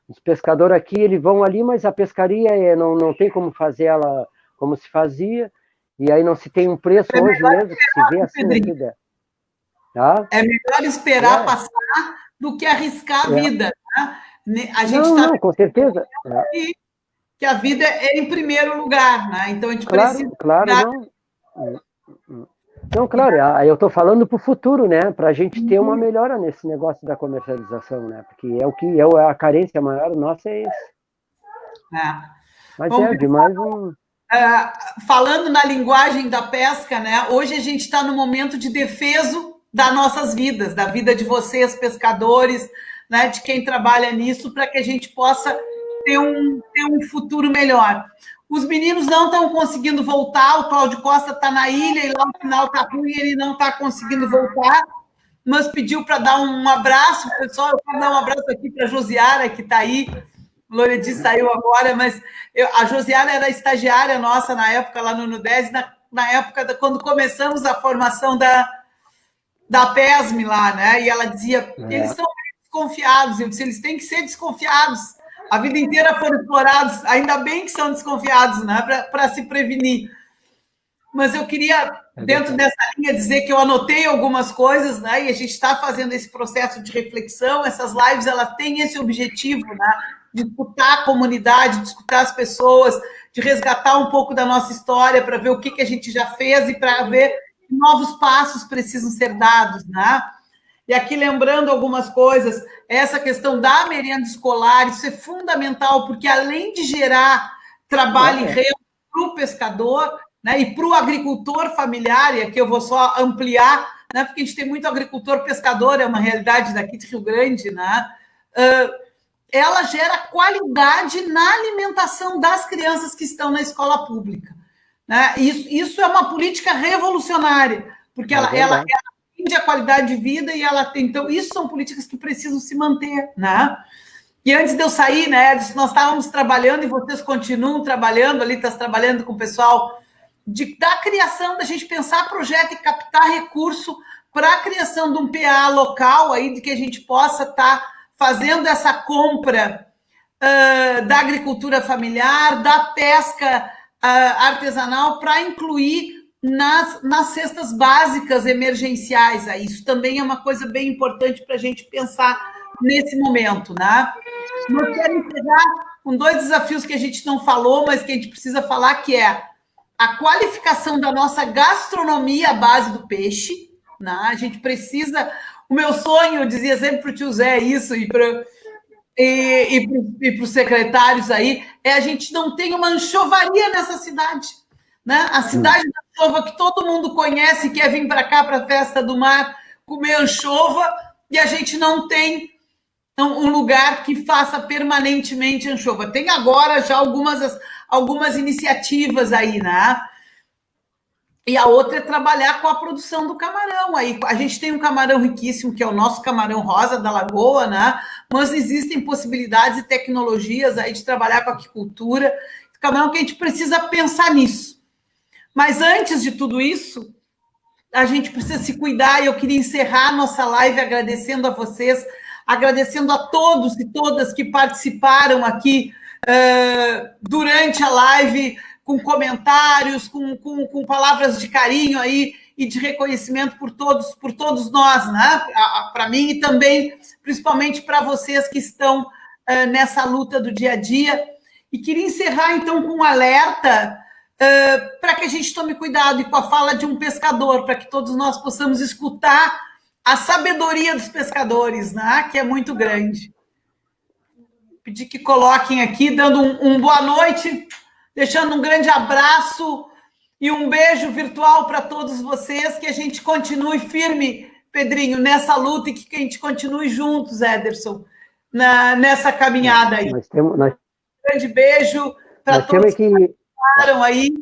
dos pescadores aqui, eles vão ali, mas a pescaria não tem como fazer ela como se fazia, e aí não se tem um preço hoje mesmo, que se vê assim, né? Tá? É melhor esperar passar do que arriscar a vida. Né? A gente não, com certeza. Que a vida é em primeiro lugar, né? Então a gente precisa... Claro, não, claro, eu estou falando para o futuro, né? Para a gente ter uma melhora nesse negócio da comercialização, né? Porque a carência maior nossa é esse. Mas Vamos é demais um... falando na linguagem da pesca, né? Hoje a gente está no momento de defeso das nossas vidas, da vida de vocês, pescadores, né? De quem trabalha nisso, para que a gente possa ter um futuro melhor. Os meninos não estão conseguindo voltar, o Cláudio Costa está na ilha e lá no final está ruim, ele não está conseguindo voltar, mas pediu para dar um abraço, pessoal. Eu quero dar um abraço aqui para a Josiara, que está aí. Loredi saiu agora, mas a Josiara era estagiária nossa na época, lá no Nudez, na época quando começamos a formação da PESM lá, né? E ela dizia, eles são desconfiados. Eu disse, eles têm que ser desconfiados. A vida inteira foram explorados, ainda bem que são desconfiados, né? Para se prevenir. Mas eu queria, dentro dessa linha, dizer que eu anotei algumas coisas, né? E a gente está fazendo esse processo de reflexão. Essas lives, elas têm esse objetivo, né? De escutar a comunidade, de escutar as pessoas, de resgatar um pouco da nossa história para ver o que a gente já fez e para ver que novos passos precisam ser dados, né? E aqui, lembrando algumas coisas, essa questão da merenda escolar, isso é fundamental, porque além de gerar trabalho e renda para o pescador, né, e para o agricultor familiar, e aqui eu vou só ampliar, né, porque a gente tem muito agricultor pescador, é uma realidade daqui de Rio Grande, né? Ela gera qualidade na alimentação das crianças que estão na escola pública, né? Isso é uma política revolucionária, porque ela atende a qualidade de vida e ela tem... Então, isso são políticas que precisam se manter, né? E antes de eu sair, né, nós estávamos trabalhando e vocês continuam trabalhando ali, está trabalhando com o pessoal da criação, da gente pensar projeto e captar recurso para a criação de um PA local aí, de que a gente possa estar fazendo essa compra da agricultura familiar, da pesca artesanal, para incluir nas cestas básicas emergenciais. Isso também é uma coisa bem importante para a gente pensar nesse momento, né? Eu quero encerrar com 2 desafios que a gente não falou, mas que a gente precisa falar, que é a qualificação da nossa gastronomia à base do peixe, né? A gente precisa... O meu sonho, eu dizia sempre para o tio Zé isso, e para os secretários aí, é a gente não ter uma anchovaria nessa cidade, né? A cidade da anchova que todo mundo conhece, quer vir para cá, para a Festa do Mar, comer anchova, e a gente não tem um lugar que faça permanentemente anchova. Tem agora já algumas iniciativas aí, né? E a outra é trabalhar com a produção do camarão. Aí a gente tem um camarão riquíssimo, que é o nosso camarão rosa da Lagoa, né? Mas existem possibilidades e tecnologias aí de trabalhar com a aquicultura, camarão, que a gente precisa pensar nisso. Mas antes de tudo isso, a gente precisa se cuidar, e eu queria encerrar a nossa live agradecendo a vocês, agradecendo a todos e todas que participaram aqui durante a live, com comentários, com palavras de carinho aí e de reconhecimento por todos nós, né? Para mim e também, principalmente para vocês que estão nessa luta do dia a dia. E queria encerrar, então, com um alerta para que a gente tome cuidado, e com a fala de um pescador, para que todos nós possamos escutar a sabedoria dos pescadores, né? Que é muito grande. Pedir que coloquem aqui, dando um boa noite, deixando um grande abraço e um beijo virtual para todos vocês, que a gente continue firme, Pedrinho, nessa luta, e que a gente continue juntos, Ederson, nessa caminhada aí. Um grande beijo para todos que participaram aí.